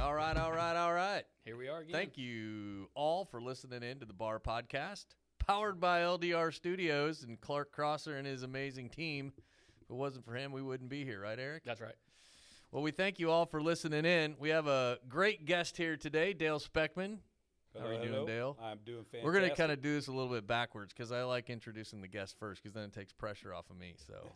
All right. Here we are again. Thank you all for listening in to the Bar Podcast, powered by LDR Studios and Clark Crosser and his amazing team. If it wasn't for him, we wouldn't be here, right, Eric? That's right. Well, we thank you all for listening in. We have a great guest here today, Dale Speckman. How are you doing, Dale? I'm doing fantastic. We're going to kind of do this a little bit backwards because I like introducing the guest first because then it takes pressure off of me. So,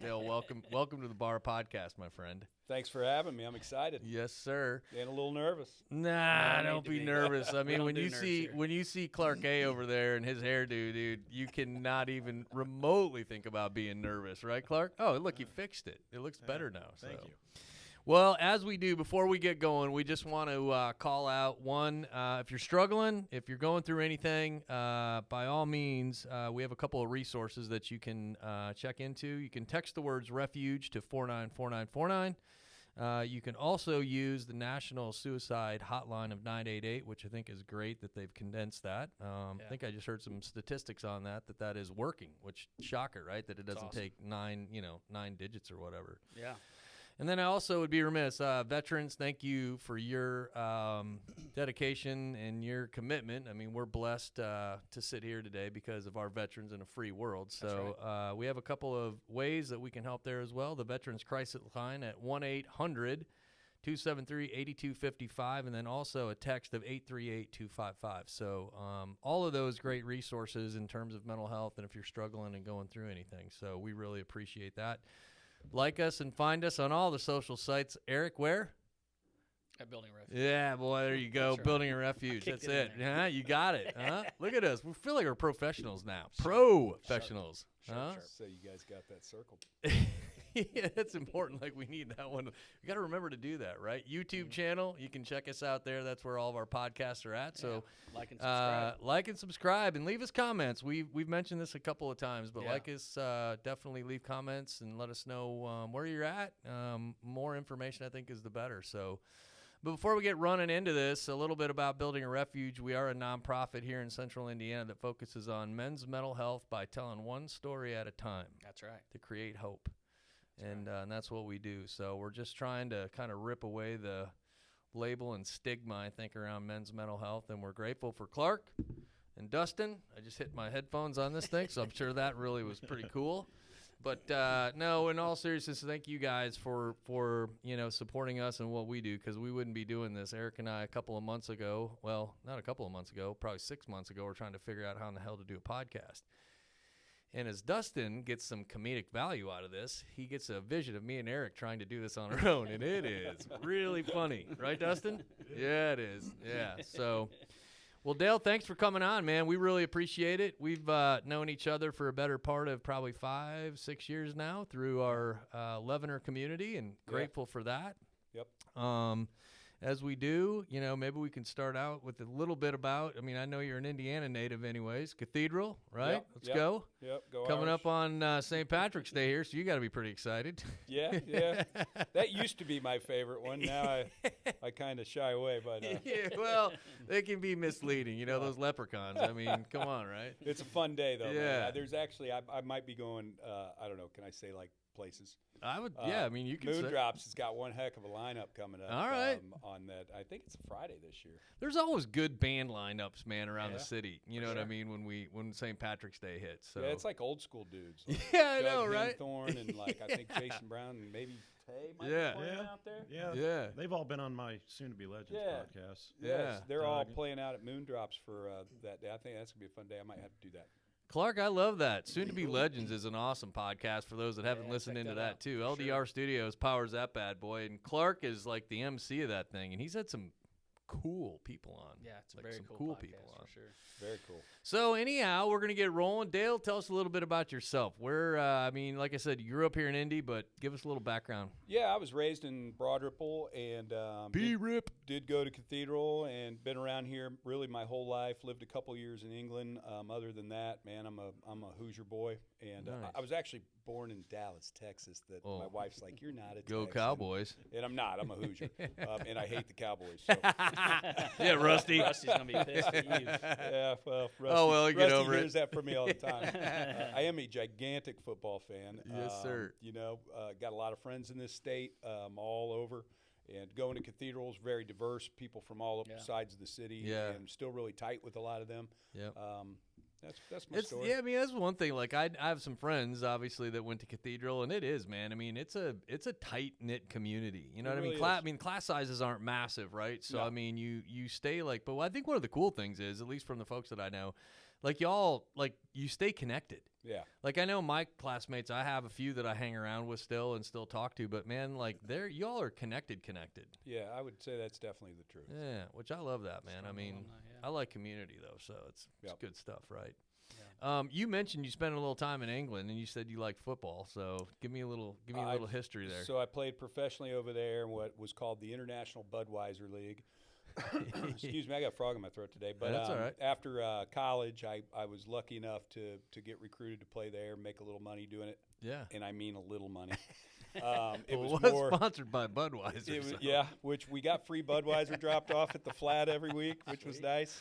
Dale, welcome to the Bar Podcast, my friend. Thanks for having me. I'm excited. Yes, sir. And a little nervous. Nah, don't be nervous. I mean, when you see Clark A over there and his hairdo, dude, you cannot even remotely think about being nervous, right, Clark? Oh, look, you fixed it. It looks better now. Thank you. Well, as we do, before we get going, we just want to call out one, if you're struggling, if you're going through anything, by all means, we have a couple of resources that you can check into. You can text the words refuge to 494949. You can also use the National Suicide Hotline of 988, which I think is great that they've condensed that. I think I just heard some statistics on that is working, which shocker, right? That it doesn't take nine digits or whatever. Yeah. And then I also would be remiss, veterans, thank you for your dedication and your commitment. I mean, we're blessed to sit here today because of our veterans in a free world. So we have a couple of ways that we can help there as well. The Veterans Crisis Line at 1-800-273-8255, and then also a text of 838-255. So all of those great resources in terms of mental health and if you're struggling and going through anything. So we really appreciate that. Like us and find us on all the social sites. Eric, where? At Building a Refuge. Yeah, boy, there you go. That's right. Building a Refuge. That's it. Yeah, you got it. Look at us. We feel like we're professionals now. Professionals. Sure. So you guys got that circled. Yeah, that's important. Like, we need that one. We got to remember to do that, right? YouTube channel. You can check us out there. That's where all of our podcasts are at. So like and subscribe. Like and subscribe and leave us comments. We've mentioned this a couple of times, but like us, definitely leave comments and let us know where you're at. More information, I think, is the better. So, but before we get running into this, a little bit about Building a Refuge. We are a nonprofit here in Central Indiana that focuses on men's mental health by telling one story at a time. That's right. To create hope. And that's what we do. So we're just trying to kind of rip away the label and stigma, I think, around men's mental health. And we're grateful for Clark and Dustin. I just hit my headphones on this thing, so I'm sure that really was pretty cool. But, no, in all seriousness, thank you guys for supporting us and what we do, because we wouldn't be doing this. Eric and I, a couple of months ago, well, not a couple of months ago, probably 6 months ago, we're trying to figure out how in the hell to do a podcast. And as Dustin gets some comedic value out of this, he gets a vision of me and Eric trying to do this on our own, and it is really funny. Right, Dustin? Yeah, it is. Yeah, so, well, Dale, thanks for coming on, man. We really appreciate it. We've known each other for a better part of probably 5-6 years now through our Leavener community, and grateful for that. Yep. As we do, maybe we can start out with a little bit about, I know you're an Indiana native anyways, Cathedral, right? Yep, Let's go. Yep, go Coming Irish. up on St. Patrick's Day here, so you got to be pretty excited. Yeah. That used to be my favorite one. Now I kind of shy away, but yeah, well, they can be misleading, those leprechauns. Come on, right? It's a fun day, though. Yeah. Man. There's actually, I might be going, I don't know, can I say, like, places? I would, you can say. Moondrops has got one heck of a lineup coming up. All right. On that, I think it's a Friday this year. There's always good band lineups, man, around the city. You know sure. what I mean? When St. Patrick's Day hits. So. Yeah, it's like old school dudes. Like yeah, I Doug know, right? Thorne and I think Jason Brown and maybe Tay might be playing out there. Yeah. They've all been on my Soon to Be Legends podcast. Yes, they're all Doug. playing out at Moondrops for that day. I think that's gonna be a fun day. I might have to do that. Clark, I love that. Soon to Be Legends is an awesome podcast for those that haven't listened into that too. LDR Studios powers that bad boy, and Clark is like the MC of that thing, and he's had some cool people on. Yeah, it's like very some cool people on. for sure. Very cool. So anyhow, we're gonna get rolling. Dale, tell us a little bit about yourself. Where, like I said, you grew up here in Indy, but give us a little background. Yeah, I was raised in Broad Ripple and did go to Cathedral and been around here really my whole life. Lived a couple years in England. Other than that, man, I'm a Hoosier boy, and Nice. I was actually born in Dallas, Texas. That my wife's like, "You're not a Go Texan." Cowboys. And I'm not. I'm a Hoosier, and I hate the Cowboys. So. Yeah, Rusty. Rusty's gonna be pissed at you. Yeah, well, well, get over it. hears that from me all the time. I am a gigantic football fan. Yes, sir. Got a lot of friends in this state, all over, And going to Cathedral is very diverse, people from all sides of the city, and still really tight with a lot of them. Yeah. That's my story. Yeah, I mean, that's one thing. Like, I have some friends, obviously, that went to Cathedral, and it is, man. I mean, it's a tight-knit community. You know what really I mean? Class sizes aren't massive, right? So, I mean, you stay, like, but I think one of the cool things is, at least from the folks that I know, like, y'all, like, you stay connected. Yeah. Like, I know my classmates, I have a few that I hang around with still and still talk to, but, man, like, y'all are connected. Yeah, I would say that's definitely the truth. Yeah, which I love that, man. I mean, I like community, though, so it's good stuff, right? Yeah. You mentioned you spent a little time in England, and you said you like football, so give me a little history there. So I played professionally over there in what was called the International Budweiser League. Excuse me, I got a frog in my throat today. But that's all right. After college, I was lucky enough to get recruited to play there, make a little money doing it. Yeah. And I mean a little money. It was more sponsored by Budweiser. Yeah, which we got free Budweiser dropped off at the flat every week, which was nice.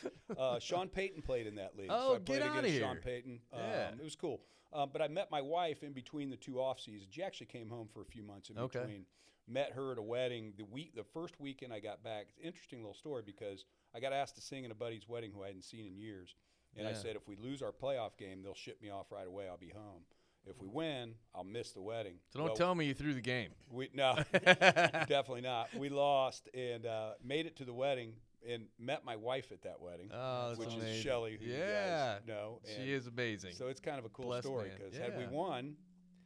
Sean Payton played in that league. Oh, so I played get out of against here. Sean Payton. Yeah. It was cool. But I met my wife in between the two off seasons. She actually came home for a few months in between. Met her at a wedding the first weekend I got back. It's an interesting little story because I got asked to sing in a buddy's wedding who I hadn't seen in years. And I said, if we lose our playoff game, they'll ship me off right away. I'll be home. If we win, I'll miss the wedding. So don't tell me you threw the game. No, definitely not. We lost and made it to the wedding and met my wife at that wedding, which amazing. is Shelly, who you guys know. And she is amazing. So it's kind of a cool Blessed story man. because had we won,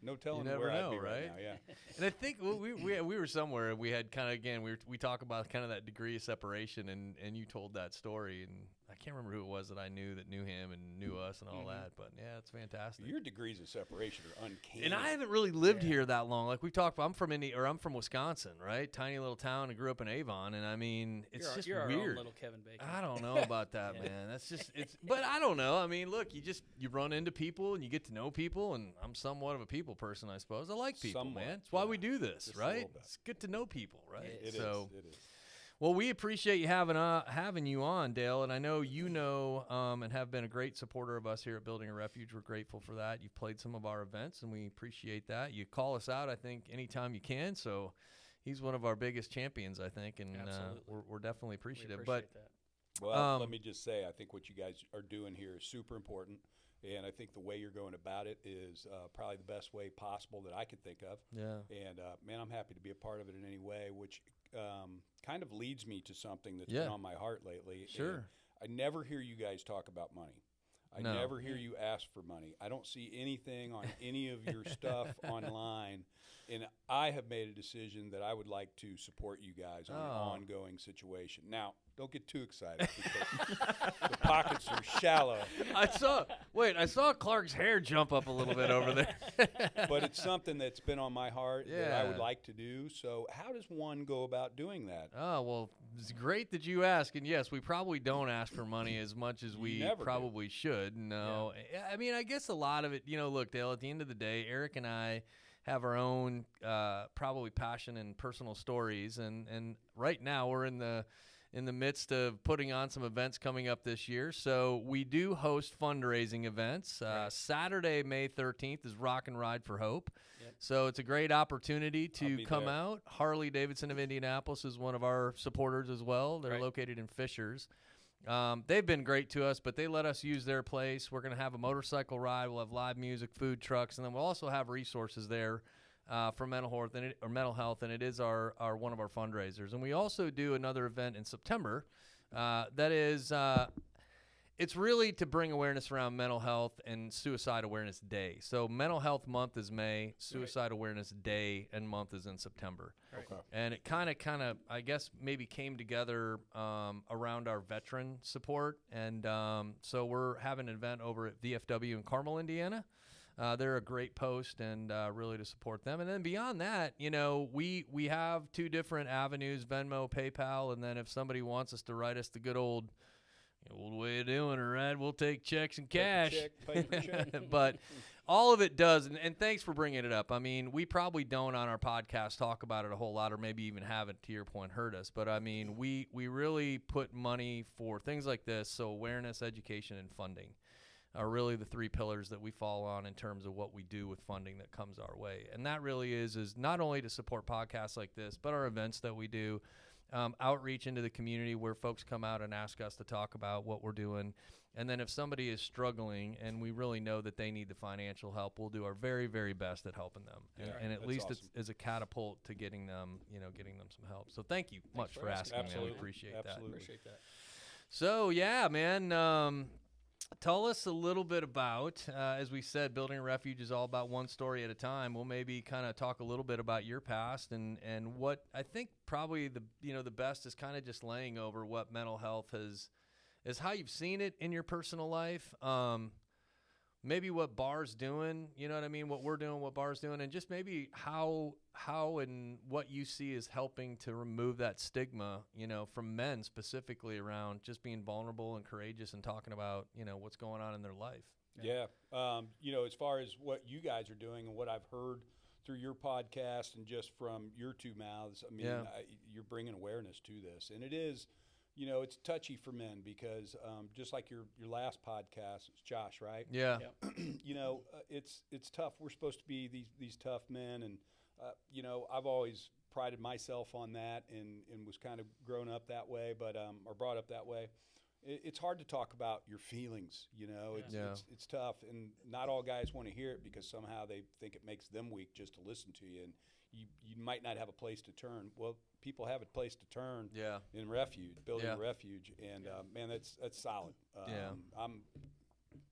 no telling you never where know, I'd be right now. Yeah. And I think we were somewhere. We had kind of we talk about kind of that degree of separation, and you told that story, and I can't remember who it was that I knew that knew him and knew us and all that. But yeah, it's fantastic. Your degrees of separation are uncanny. And I haven't really lived here that long. Like we talked, I'm from Wisconsin, right? Tiny little town. I grew up in Avon, and I mean, it's just you're weird. Our own little Kevin Bacon. I don't know about that, man. That's just but I don't know. I mean, look, you run into people and you get to know people, and I'm somewhat of a people person, I suppose. I like people, man. That's why we do this, just right? It's good to know people, right? It is. Well, we appreciate you having you on, Dale, and I know you know and have been a great supporter of us here at Building a Refuge. We're grateful for that. You've played some of our events, and we appreciate that. You call us out, I think, anytime you can. So he's one of our biggest champions, I think, and we're definitely appreciative. We appreciate that. Well, let me just say, I think what you guys are doing here is super important. And I think the way you're going about it is probably the best way possible that I could think of. Yeah. And, man, I'm happy to be a part of it in any way, which kind of leads me to something that's been on my heart lately. Sure. And I never hear you guys talk about money. I never hear you ask for money. I don't see anything on any of your stuff online. And I have made a decision that I would like to support you guys on an ongoing situation. Now, don't get too excited because the pockets are shallow. I saw Clark's hair jump up a little bit over there. But it's something that's been on my heart that I would like to do. So how does one go about doing that? Oh, well, it's great that you ask. And, yes, we probably don't ask for money as much as we probably should. No. Yeah. I mean, I guess a lot of it, look, Dale, at the end of the day, Erik and I have our own probably passion and personal stories. And right now we're in the midst of putting on some events coming up this year. So we do host fundraising events. Saturday, May 13th is Rock and Ride for Hope. Yep. So it's a great opportunity to come out. Harley Davidson of Indianapolis is one of our supporters as well. They're located in Fishers. They've been great to us, but they let us use their place. We're going to have a motorcycle ride. We'll have live music, food trucks, and then we'll also have resources there for mental health, and it is our one of our fundraisers. And we also do another event in September that is it's really to bring awareness around mental health and Suicide Awareness Day. So Mental Health Month is May, Suicide Awareness Day and month is in September. Okay. And it kind of, I guess, maybe came together around our veteran support. And so we're having an event over at VFW in Carmel, Indiana. They're a great post, and really to support them. And then beyond that, we have two different avenues, Venmo, PayPal, and then if somebody wants us to write us the good old way of doing it, right? We'll take checks and cash. Paper check. But all of it does, and thanks for bringing it up. I mean, we probably don't on our podcast talk about it a whole lot, or maybe even haven't, to your point, hurt us. But, I mean, we really put money for things like this, so awareness, education, and funding. are really the three pillars that we fall on in terms of what we do with funding that comes our way. And that really is not only to support podcasts like this, but our events that we do, outreach into the community where folks come out and ask us to talk about what we're doing. And then if somebody is struggling and we really know that they need the financial help, we'll do our very, very best at helping them. And at least awesome. it's a catapult to getting them some help. So thank you much for asking, Absolutely. man. We appreciate that. Appreciate that. So, yeah, man, tell us a little bit about, as we said, Building a Refuge is all about one story at a time. We'll maybe kind of talk a little bit about your past and what I think probably the best is kind of just laying over what mental health is how you've seen it in your personal life. Maybe what Bar's doing, you know what I mean? What we're doing, what Bar's doing, and just maybe how and what you see is helping to remove that stigma, from men specifically around just being vulnerable and courageous and talking about, what's going on in their life. Yeah. As far as what you guys are doing and what I've heard through your podcast and just from your two mouths, I mean, you're bringing awareness to this. And it is, it's touchy for men because just like your last podcast, it's Josh, right? Yeah. It's tough. We're supposed to be these tough men. And, I've always prided myself on that and was kind of grown up that way, or brought up that way. It's hard to talk about your feelings, it's tough. And not all guys want to hear it because somehow they think it makes them weak just to listen to you. And you might not have a place to turn. Well, people have a place to turn in Refuge, Building a Refuge. And, man, that's solid. I'm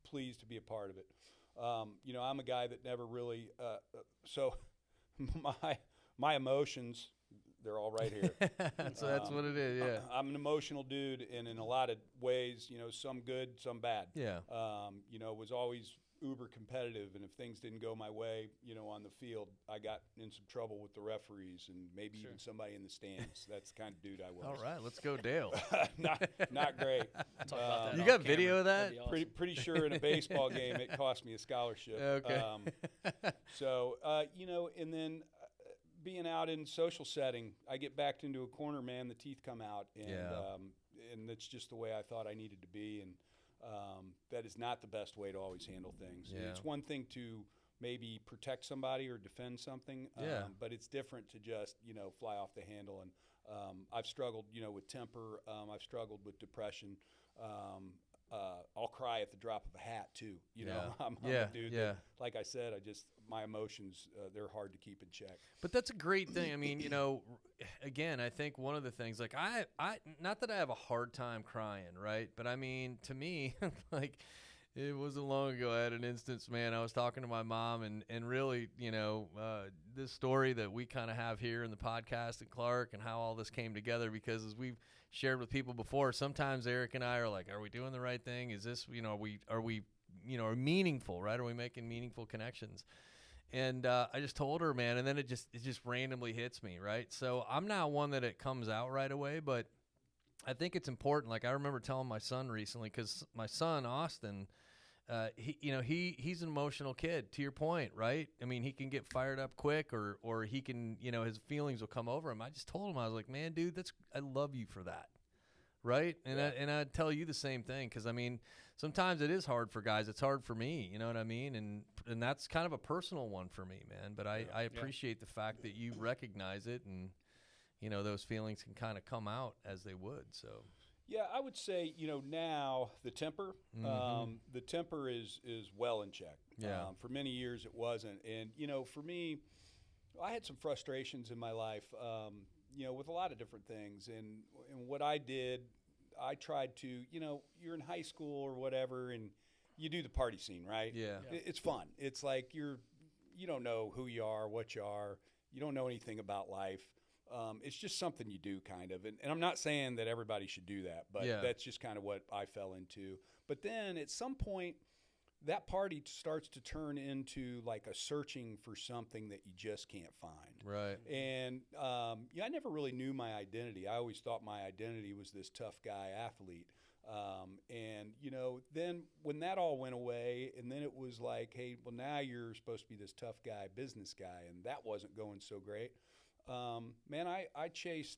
pleased to be a part of it. I'm a guy that never really so my emotions, they're all right here. So that's what it is, yeah. I'm an emotional dude, and in a lot of ways, some good, some bad. Yeah. Was always uber competitive, and if things didn't go my way, on the field, I got in some trouble with the referees and maybe even somebody in the stands. That's the kind of dude I was. All right, let's go, Dale. not great. Talk about that you off got camera. video of that? That'd be awesome. Pretty sure in a baseball game it cost me a scholarship. Okay. And then being out in social setting, I get backed into a corner, man, the teeth come out, and that's just the way I thought I needed to be, and that is not the best way to always handle things. Yeah. It's one thing to maybe protect somebody or defend something, but it's different to just, fly off the handle. And I've struggled, with temper. I've struggled with depression. I'll cry at the drop of a hat too. I'm a dude that, like I said, my emotions, they're hard to keep in check. But that's a great thing. I mean, again, I think one of the things, like I not that I have a hard time crying, right? But I mean, to me, like it wasn't long ago, I had an instance, man, I was talking to my mom and really, this story that we kind of have here in the podcast at Clark and how all this came together, because as we've shared with people before, sometimes Erik and I are like, are we doing the right thing? Is this, are we meaningful, right? Are we making meaningful connections? And I just told her, man, and then it just randomly hits me, right? So I'm not one that it comes out right away, but I think it's important. Like I remember telling my son recently, because my son Austin, he's an emotional kid. To your point, right? I mean, he can get fired up quick, or he can, his feelings will come over him. I just told him, I was like, man, dude, I love you for that, right? And I'd tell you the same thing, because I mean, sometimes it is hard for guys. It's hard for me, you know what I mean? And that's kind of a personal one for me, man. But I appreciate the fact that you recognize it, and those feelings can kind of come out as they would. So. Yeah, I would say, now the temper is well in check. Yeah. For many years it wasn't. And, for me, I had some frustrations in my life, with a lot of different things. And what I did, I tried to, you're in high school or whatever, and you do the party scene, right? Yeah. It's fun. It's like you don't know who you are, what you are. You don't know anything about life. It's just something you do, kind of. And I'm not saying that everybody should do that, but that's just kind of what I fell into. But then at some point, that party starts to turn into like a searching for something that you just can't find. Right. And, I never really knew my identity. I always thought my identity was this tough guy athlete. Then when that all went away, and then it was like, hey, well, now you're supposed to be this tough guy, business guy, and that wasn't going so great. Man, I chased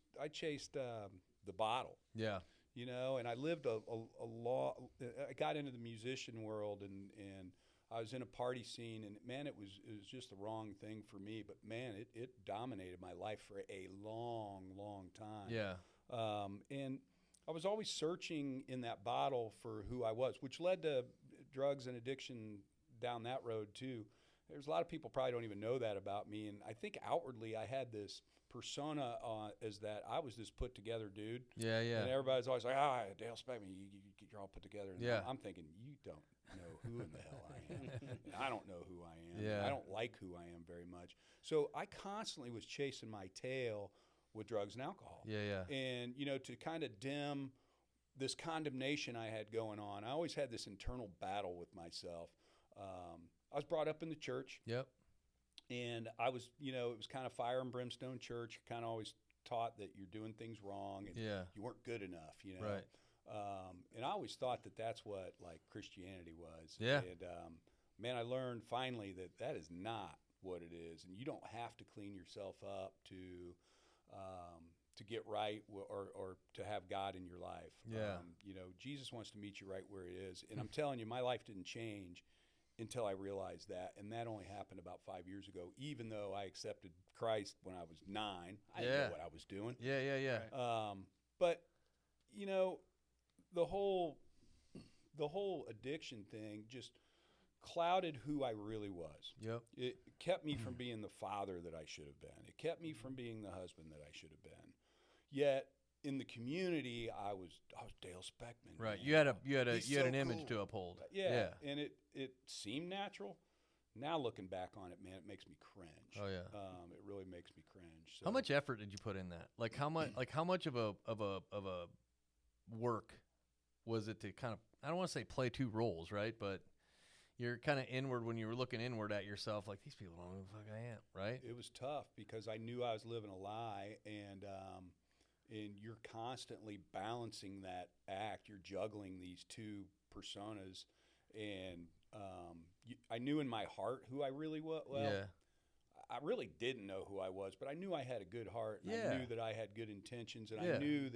the bottle. Yeah. you know, and I lived a law. I got into the musician world, and I was in a party scene, and man, it was just the wrong thing for me. But man, it dominated my life for a long time. Yeah. And I was always searching in that bottle for who I was, which led to drugs and addiction down that road too. There's a lot of people probably don't even know that about me, and I think outwardly I had this persona as that I was this put together dude. Yeah. And everybody's always like, Dale Speckman, you're all put together. And Yeah. I'm thinking, you don't know who in the hell I am. And I don't know who I am. Yeah. I don't like who I am very much. So I constantly was chasing my tail with drugs and alcohol. Yeah. And, you know, to kind of dim this condemnation I had going on, I always had this internal battle with myself. I was brought up in the church. Yep. And I was, you know, it was kind of fire and brimstone church. Kind of always taught that you're doing things wrong and you weren't good enough, you know. Right. And I always thought that that's what, like, Christianity was. Yeah. And, man, I learned finally that that is not what it is. And you don't have to clean yourself up to get right or to have God in your life. Yeah. You know, Jesus wants to meet you right where it is. And I'm telling you, my life didn't change until I realized that. And that only happened about 5 years ago, even though I accepted Christ when I was 9. I didn't know what I was doing. Yeah. But, you know, the whole addiction thing just clouded who I really was. Yep. It kept me from being the father that I should have been. It kept me from being the husband that I should have been. Yet in the community, I was Dale Speckman. Right. Man. You had He's an so image cool. to uphold. Yeah. And it seemed natural. Now looking back on it, man, it makes me cringe. Oh yeah. It really makes me cringe. So. How much effort did you put in that? Like how much of a work was it to kind of, I don't want to say play two roles, right? But you're kind of inward when you were looking inward at yourself, like these people don't know who the fuck I am, right? It was tough because I knew I was living a lie, and you're constantly balancing that act. You're juggling these two personas, and I knew in my heart who I really was. Well, yeah. I really didn't know who I was, but I knew I had a good heart, and I knew that I had good intentions, and I knew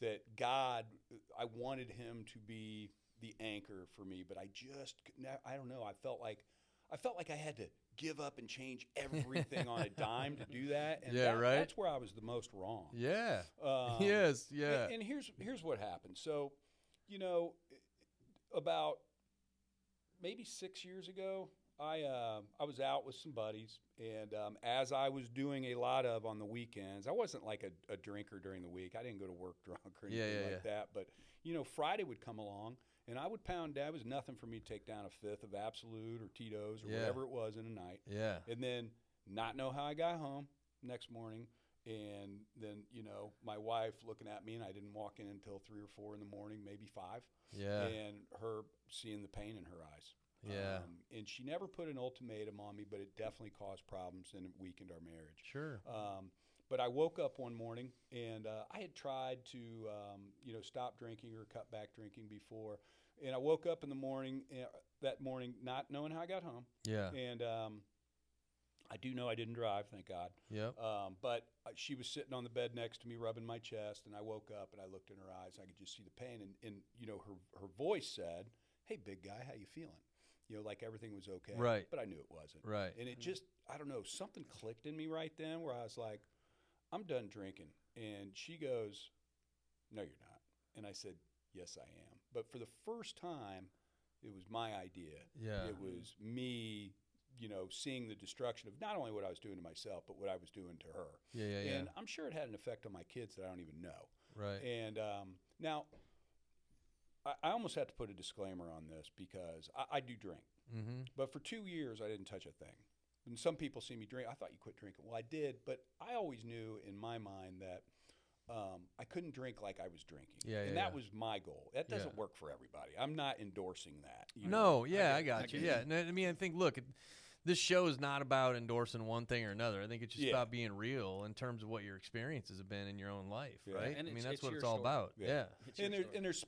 that God, I wanted Him to be the anchor for me, but I don't know. I felt like I had to give up and change everything on a dime to do that. And that's where I was the most wrong. Yeah. Yes. Yeah. And here's what happened. So, you know, about maybe 6 years ago, I was out with some buddies, and as I was doing a lot of on the weekends, I wasn't like a drinker during the week. I didn't go to work drunk or anything like that. But, you know, Friday would come along, and I would pound down. It was nothing for me to take down a fifth of Absolute or Tito's or whatever it was in a night. Yeah. And then not know how I got home next morning. And then, you know, my wife looking at me, and I didn't walk in until 3 or 4 in the morning, maybe 5. Yeah. And her seeing the pain in her eyes. Yeah. And she never put an ultimatum on me, but it definitely caused problems and it weakened our marriage. Sure. But I woke up one morning, and I had tried to, you know, stop drinking or cut back drinking before. And I woke up in the morning, that morning, not knowing how I got home. Yeah. And I do know I didn't drive, thank God. Yep. But she was sitting on the bed next to me, rubbing my chest, and I woke up and I looked in her eyes. I could just see the pain, and you know, her voice said, "Hey, big guy, how you feeling?" You know, like everything was okay. Right. But I knew it wasn't. Right. And it just, I don't know, something clicked in me right then where I was like, I'm done drinking. And she goes, "No, you're not." And I said, "Yes, I am." But for the first time, it was my idea. Yeah. It was me, you know, seeing the destruction of not only what I was doing to myself, but what I was doing to her. Yeah. And I'm sure it had an effect on my kids that I don't even know. Right. And now, I almost have to put a disclaimer on this because I do drink. Mm-hmm. But for 2 years, I didn't touch a thing. And some people see me drink. I thought you quit drinking. Well, I did, but I always knew in my mind that I couldn't drink like I was drinking. And that was my goal. That doesn't work for everybody. I'm not endorsing that. You know? I got you. Yeah. I mean, I think, look, this show is not about endorsing one thing or another. I think it's just about being real in terms of what your experiences have been in your own life, right? And I mean, that's what it's your all story. about. Yeah.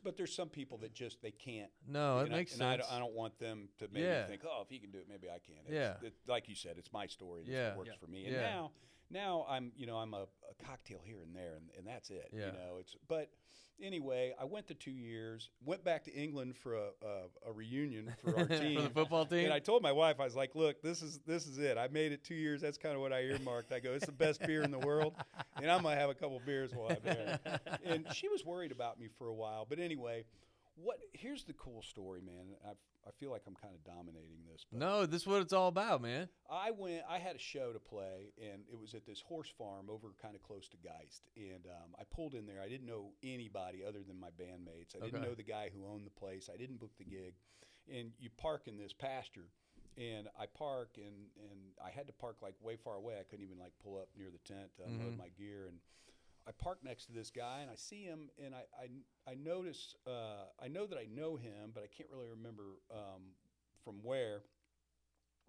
But there's some people that just, they can't. No, it makes sense. I don't want them to maybe think, oh, if he can do it, maybe I can. Like you said, it's my story. It works for me. And Now I'm a cocktail here and there, and that's it. Yeah. But anyway, I went the 2 years, went back to England for a reunion for our team. For the football team? And I told my wife, I was like, look, this is it. I made it 2 years. That's kind of what I earmarked. I go, it's the best beer in the world, and I'm going to have a couple beers while I'm there. And she was worried about me for a while. But anyway, here's the cool story, man. I feel like I'm kind of dominating this. But No, this is what it's all about, man. I had a show to play, and it was at this horse farm over kind of close to Geist. And I pulled in there. I didn't know anybody other than my bandmates. I didn't know the guy who owned the place. I didn't book the gig. And you park in this pasture, and I park, and I had to park like way far away. I couldn't even like pull up near the tent to unload my gear. And I park next to this guy, and I see him, and I notice I know that I know him, but I can't really remember from where.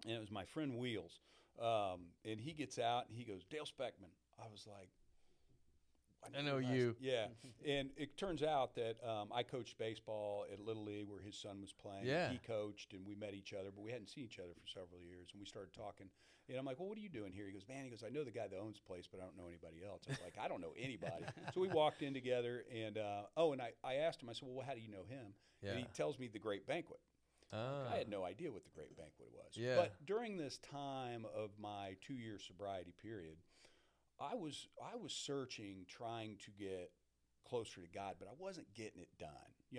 And it was my friend Wheels, and he gets out and he goes, Dale Speckman. I was like, I know you. Yeah, and it turns out that I coached baseball at Little League where his son was playing. Yeah. He coached, and we met each other, but we hadn't seen each other for several years. And we started talking, and I'm like, well, what are you doing here? He goes, man, I know the guy that owns the place, but I don't know anybody else. I was like, I don't know anybody. So we walked in together, and and I asked him, I said, well, how do you know him? Yeah. And he tells me the Great Banquet. Ah. I had no idea what the Great Banquet was. Yeah. But during this time of my 2-year sobriety period, I was searching, trying to get closer to God, but I wasn't getting it done.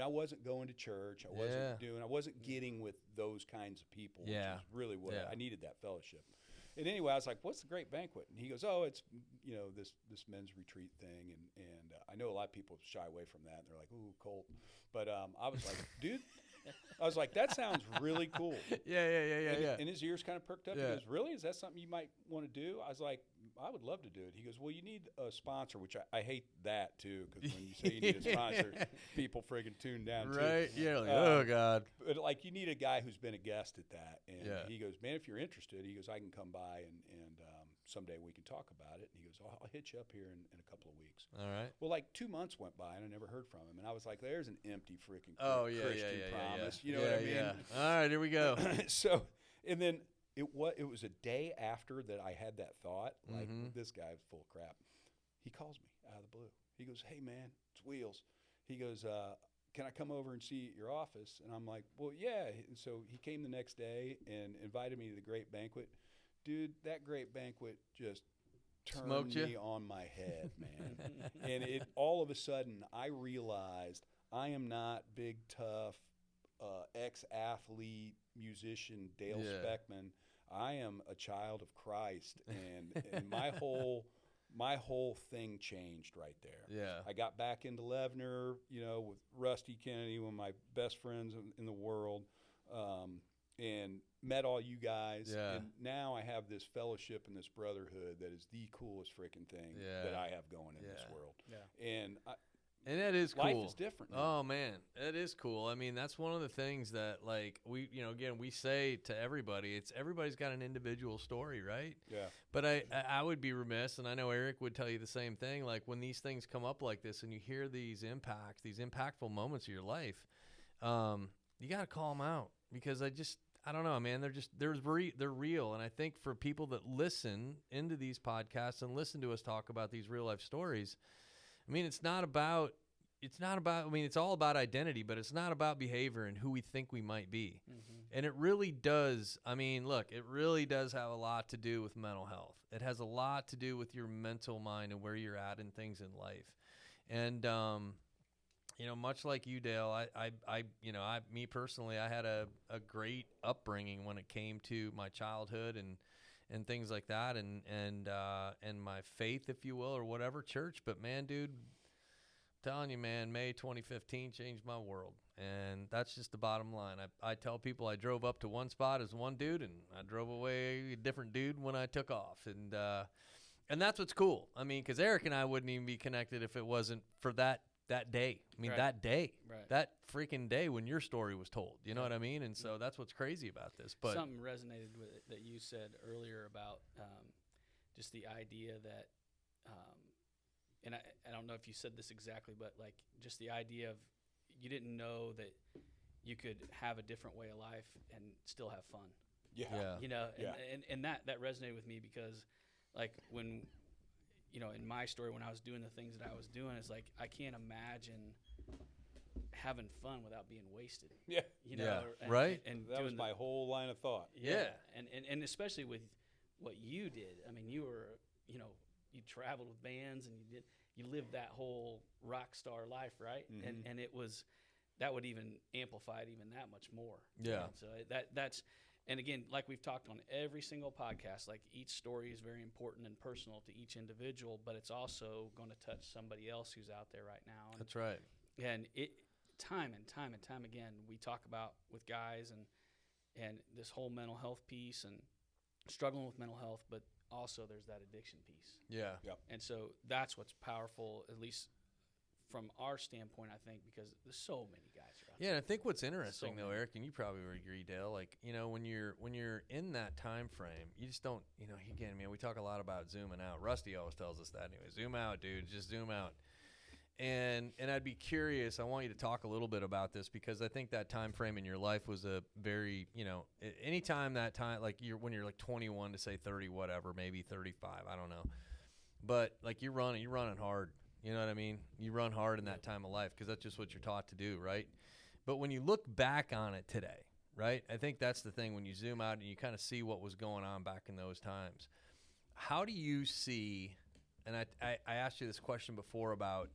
I wasn't going to church. I wasn't getting with those kinds of people, which is really what I needed, that fellowship. And anyway, I was like, what's the Great Banquet? And he goes, oh, it's, this men's retreat thing. And I know a lot of people shy away from that. And they're like, ooh, cult. But I was like, dude, that sounds really cool. Yeah. And his ears kind of perked up. Yeah. He goes, really? Is that something you might want to do? I was like, I would love to do it. He goes, well, you need a sponsor, which I hate that too, because when you say you need a sponsor, people friggin' tune down too. Right? Yeah. Like, oh God. But like, you need a guy who's been a guest at that. And he goes, man, if you're interested, he goes, I can come by and someday we can talk about it. And he goes, I'll hit you up here in a couple of weeks. All right. Well, like 2 months went by and I never heard from him. And I was like, there's an empty freaking Christian promise. You know what I mean? Yeah. All right, here we go. So, and then it was a day after that I had that thought, like, this guy's full of crap. He calls me out of the blue. He goes, hey, man, it's Wheels. He goes, can I come over and see you at your office? And I'm like, well, yeah. And so he came the next day and invited me to the Great Banquet. Dude, that Great Banquet just turned me on my head, man. And it all of a sudden, I realized I am not big, tough, ex-athlete, musician Dale Speckman. I am a child of Christ, and my whole thing changed right there. Yeah. I got back into Levner, with Rusty Kennedy, one of my best friends in the world, and met all you guys. Yeah. And now I have this fellowship and this brotherhood that is the coolest freaking thing that I have going in this world. Yeah. And that is cool. Life is different now. Oh man, that is cool. I mean, that's one of the things that, like, we, again, we say to everybody, everybody's got an individual story, right? Yeah. But I would be remiss, and I know Erik would tell you the same thing. Like, when these things come up like this, and you hear these impactful moments of your life, you got to call them out, because I don't know, man. They're real, and I think for people that listen into these podcasts and listen to us talk about these real life stories, I mean, it's all about identity, but it's not about behavior and who we think we might be. Mm-hmm. And it really does. I mean, look, it really does have a lot to do with mental health. It has a lot to do with your mental mind and where you're at in things in life. And, much like you, Dale, me personally, I had a great upbringing when it came to my childhood and things like that, and my faith, if you will, or whatever, church. But man, dude, I'm telling you, man, May 2015 changed my world, and that's just the bottom line. I tell people I drove up to one spot as one dude, and I drove away a different dude when I took off, and that's what's cool. I mean, because Erik and I wouldn't even be connected if it wasn't for that day. I mean, that day, that freaking day when your story was told. You know what I mean? And so that's what's crazy about this. But something resonated with it that you said earlier about just the idea that, and I don't know if you said this exactly, but like just the idea of you didn't know that you could have a different way of life and still have fun. Yeah. And that resonated with me because like when, in my story, when I was doing the things that I was doing, it's like I can't imagine having fun without being wasted. Yeah. Right. And that was my whole line of thought. Yeah. And especially with what you did. I mean, you were, you traveled with bands and you lived that whole rock star life, right? Mm-hmm. And that would even amplify it even that much more. Yeah. And so that's, and again, like we've talked on every single podcast, like each story is very important and personal to each individual, but it's also going to touch somebody else who's out there right now. And, That's right. And it, time and time again, we talk about with guys and this whole mental health piece and struggling with mental health, but also there's that addiction piece. Yeah. Yep. And so that's what's powerful, at least from our standpoint, I think, because there's so many guys are out Yeah, and I think what's interesting So though, many. Eric, and you probably would agree, Dale, like, when you're in that time frame, you just don't, again, man, we talk a lot about zooming out. Rusty always tells us that anyway. Zoom out, dude, just zoom out. And I'd be curious, I want you to talk a little bit about this because I think that time frame in your life was a very, anytime that time, like when you're like 21 to say 30, whatever, maybe 35, I don't know. But like you're running hard. You know what I mean? You run hard in that time of life because that's just what you're taught to do, right? But when you look back on it today, right, I think that's the thing. When you zoom out and you kind of see what was going on back in those times, how do you see, and I asked you this question before about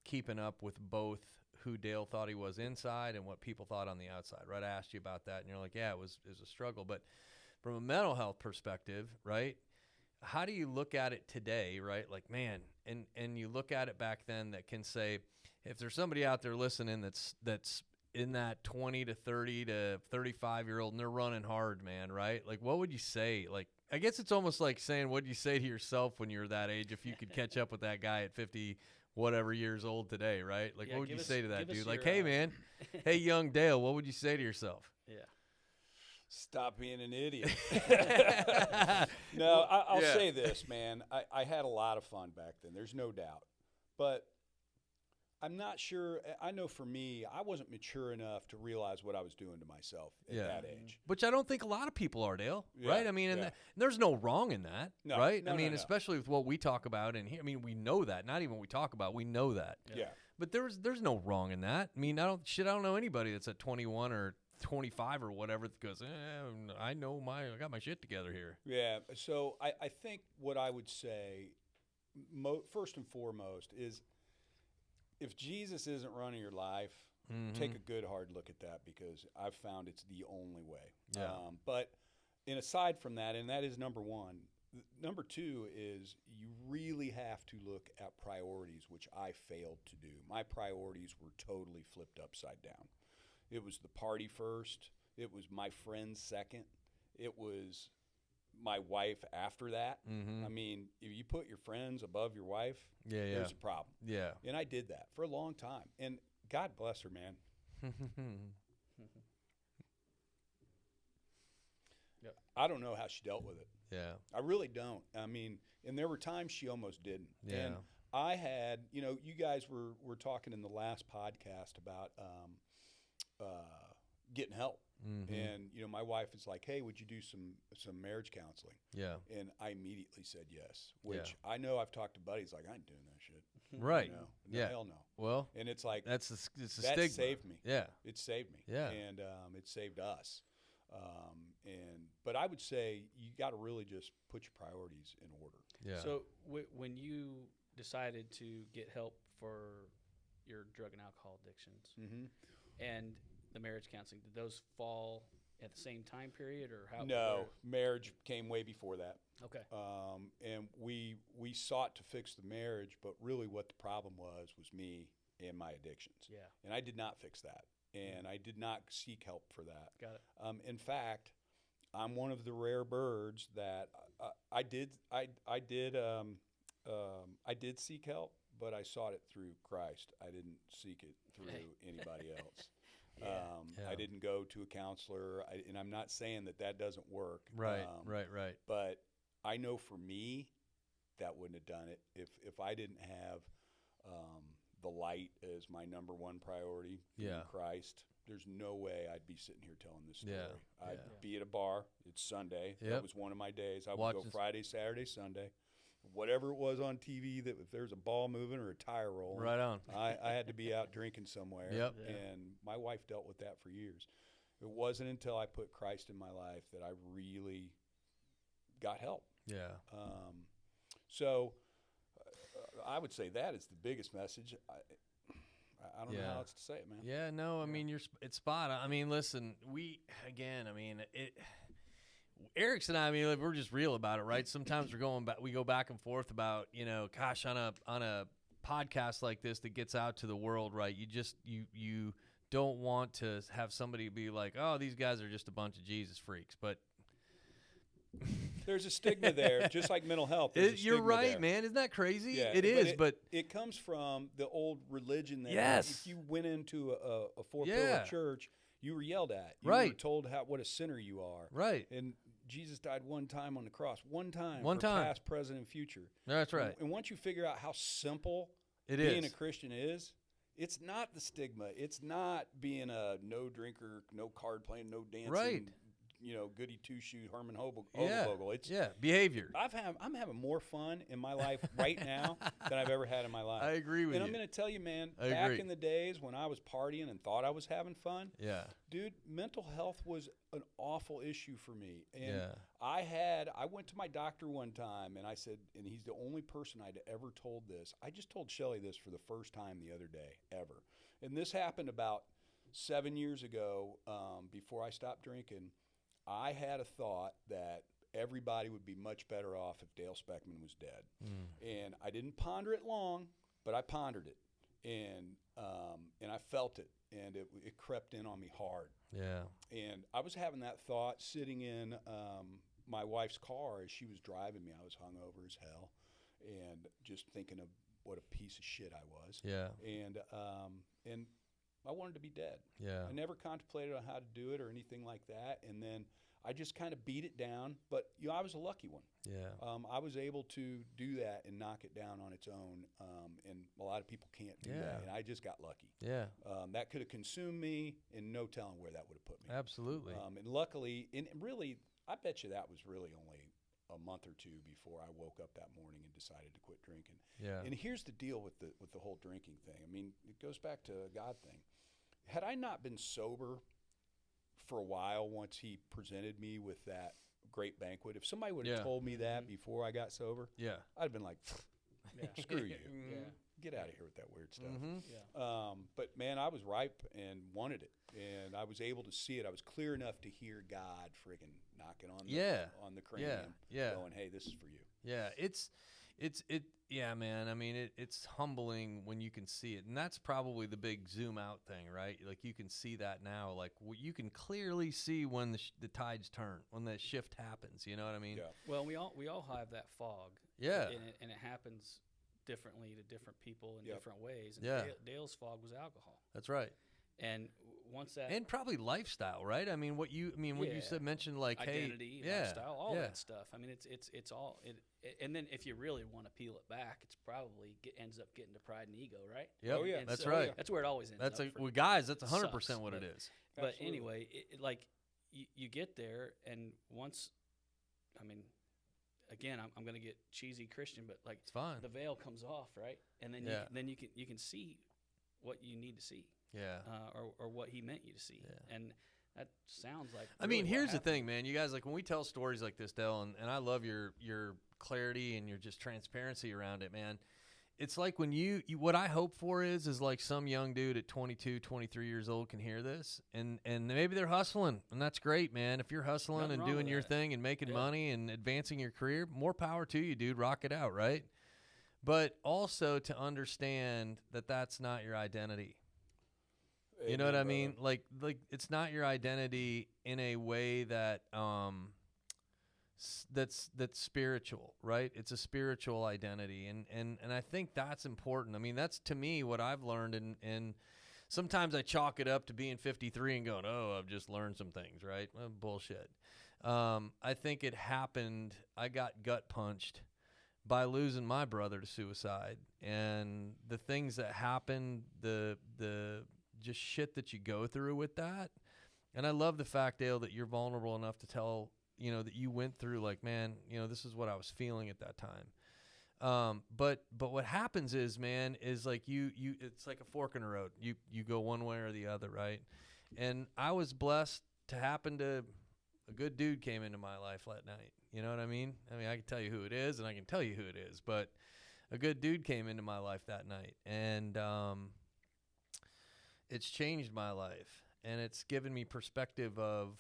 keeping up with both who Dale thought he was inside and what people thought on the outside, right? I asked you about that, and you're like, yeah, it was a struggle. But from a mental health perspective, right, how do you look at it today, right? Like, man, and you look at it back then that can say, if there's somebody out there listening that's in that 20 to 30 to 35-year-old and they're running hard, man, right? Like, what would you say? Like, I guess it's almost like saying, what do you say to yourself when you're that age if you could catch up with that guy at 50 whatever years old today, right? Like, Yeah, what would you give say us- to that give us dude? Like, your, hey, man, hey, young Dale, what would you say to yourself? Yeah. Stop being an idiot. No, I'll Yeah. say this, man. I had a lot of fun back then. There's no doubt. But I'm not sure. I know for me, I wasn't mature enough to realize what I was doing to myself at Yeah. that age. Which I don't think a lot of people are, Dale, Yeah, right? I mean, and yeah. there's no wrong in that, No, right? no, I mean, no. especially with what we talk about in here. I mean, we know that. Not even what we talk about, we know that. Yeah. But there's no wrong in that. I mean, I don't know anybody that's at 21 or 25 or whatever that goes, I got my shit together here. Yeah. So I think what I would say, first and foremost, is if Jesus isn't running your life, take a good hard look at that because I've found it's the only way. Yeah. But aside from that, and that is number one, number two is you really have to look at priorities, which I failed to do. My priorities were totally flipped upside down. It was the party first. It was my friends second. It was my wife after that. Mm-hmm. I mean, if you put your friends above your wife, Yeah, yeah. there's a problem. Yeah. And I did that for a long time. And God bless her, man. Yep. I don't know how she dealt with it. Yeah. I really don't. I mean, and there were times she almost didn't. Yeah. And I had, you guys were talking in the last podcast about getting help. Mm-hmm. And, my wife is like, hey, would you do some marriage counseling? Yeah. And I immediately said yes, which I know I've talked to buddies like, I ain't doing that shit. Right. No, Yeah. Hell no. Well, And it's like, it's a that stigma. saved me. Yeah. It saved me. Yeah. And it saved us. But I would say you got to really just put your priorities in order. Yeah. So when you decided to get help for your drug and alcohol addictions Mm-hmm. and the marriage counseling, did those fall at the same time period or how? No, marriage came way before that. Okay. And we sought to fix the marriage, but really what the problem was me and my addictions. Yeah. And I did not fix that. And I did not seek help for that. Got it. In fact, I'm one of the rare birds that I did seek help, but I sought it through Christ. I didn't seek it through anybody else. I didn't go to a counselor, and I'm not saying that doesn't work. Right. Right. But I know for me, that wouldn't have done it if I didn't have the light as my number one priority, being Christ, there's no way I'd be sitting here telling this story. I'd be at a bar. It's Sunday. That was one of my days. I would go Friday, Saturday, Sunday. Whatever it was on TV, that if there's a ball moving or a tire rolling, right on. I had to be out drinking somewhere. And my wife dealt with that for years. It wasn't until I put Christ in my life that I really got help. So I would say that is the biggest message. I don't know how else to say it, man. Yeah, no, I mean, it's spot on. I mean, listen, Eric's and I mean, we're just real about it, right? Sometimes we go back and forth about, gosh, on a podcast like this that gets out to the world, right? You don't want to have somebody be like, oh, these guys are just a bunch of Jesus freaks, but there's a stigma there, just like mental health. You're right, man. Isn't that crazy? Yeah, it is, but it comes from the old religion that if you went into a four-pillar church, you were yelled at. You were told what a sinner you are. Right. And Jesus died one time on the cross, one time, past, present, and future. That's right. And once you figure out how simple being a Christian is, it's not the stigma. It's not being a no drinker, no card playing, no dancing, goody two-shoe Herman Hobogle. It's behavior. I'm having more fun in my life right now than I've ever had in my life. I agree with you. And I'm going to tell you, man, back in the days when I was partying and thought I was having fun, dude, mental health was an awful issue for me. And I went to my doctor one time and I said, and he's the only person I'd ever told this. I just told Shelly this for the first time the other day, ever. And this happened about 7 years ago, before I stopped drinking. I had a thought that everybody would be much better off if Dale Speckman was dead. And I didn't ponder it long, but I pondered it. And I felt it, and it crept in on me hard. Yeah. And I was having that thought sitting in my wife's car as she was driving me. I was hungover as hell and just thinking of what a piece of shit I was. Yeah. And I wanted to be dead. Yeah. I never contemplated on how to do it or anything like that. And then I just kind of beat it down. But, I was a lucky one. Yeah. I was able to do that and knock it down on its own. And a lot of people can't do that. And I just got lucky. Yeah. That could have consumed me, and no telling where that would have put me. Absolutely. And luckily, and really, I bet you that was really only a month or two before I woke up that morning and decided to quit drinking. Yeah. And here's the deal with the whole drinking thing. I mean, it goes back to a God thing. Had I not been sober for a while once he presented me with that great banquet, if somebody would have told me that before I got sober, I'd have been like, screw you. Get out of here with that weird stuff. But, man, I was ripe and wanted it. And I was able to see it. I was clear enough to hear God friggin' knocking on the cranium, going, hey, this is for you. Yeah, man. I mean, it's humbling when you can see it. And that's probably the big zoom out thing, right? Like, you can see that now. Like, you can clearly see when the tides turn, when the shift happens. You know what I mean? Yeah. Well, we all have that fog. Yeah. And it happens differently to different people in different ways. And Dale's fog was alcohol. That's right. And once that, and probably lifestyle, right? I mean, what you mentioned, like identity, lifestyle, all that stuff. I mean, it's all it. And then if you really want to peel it back, it's probably ends up getting to pride and ego, right? Yep. Oh yeah, and that's right. That's where it always ends. That's up well, guys. That's 100% what it is. But anyway, like you get there, and once, I mean, again, I'm going to get cheesy Christian, but like it's fine. The veil comes off, right? And then you can see what you need to see. Yeah. Or what he meant you to see. Yeah. And that sounds like I mean, here's the thing, man. You guys, like, when we tell stories like this, Dale, and I love your clarity and your just transparency around it, man. It's like when you what I hope for is like some young dude at 22, 23 years old can hear this, and maybe they're hustling, and that's great, man. If you're hustling Nothing and wrong doing with your that. thing and making money and advancing your career, more power to you, dude. Rock it out, right? But also to understand that that's not your identity. You know what I mean? Like it's not your identity in a way that that's spiritual, right? It's a spiritual identity, and I think that's important. I mean, that's to me what I've learned, and sometimes I chalk it up to being 53 and going, oh, I've just learned some things, right? Well, bullshit. I think it happened. I got gut punched by losing my brother to suicide, and the things that happen, the just shit that you go through with that. And I love the fact, Dale, that you're vulnerable enough to tell, that you went through, like, man, this is what I was feeling at that time. But what happens is, man, is like you it's like a fork in the road. You go one way or the other, right? And I was blessed to happen to a good dude came into my life that night. You know what I mean? I can tell you who it is, and I can tell you who it is, but a good dude came into my life that night, and it's changed my life, and it's given me perspective of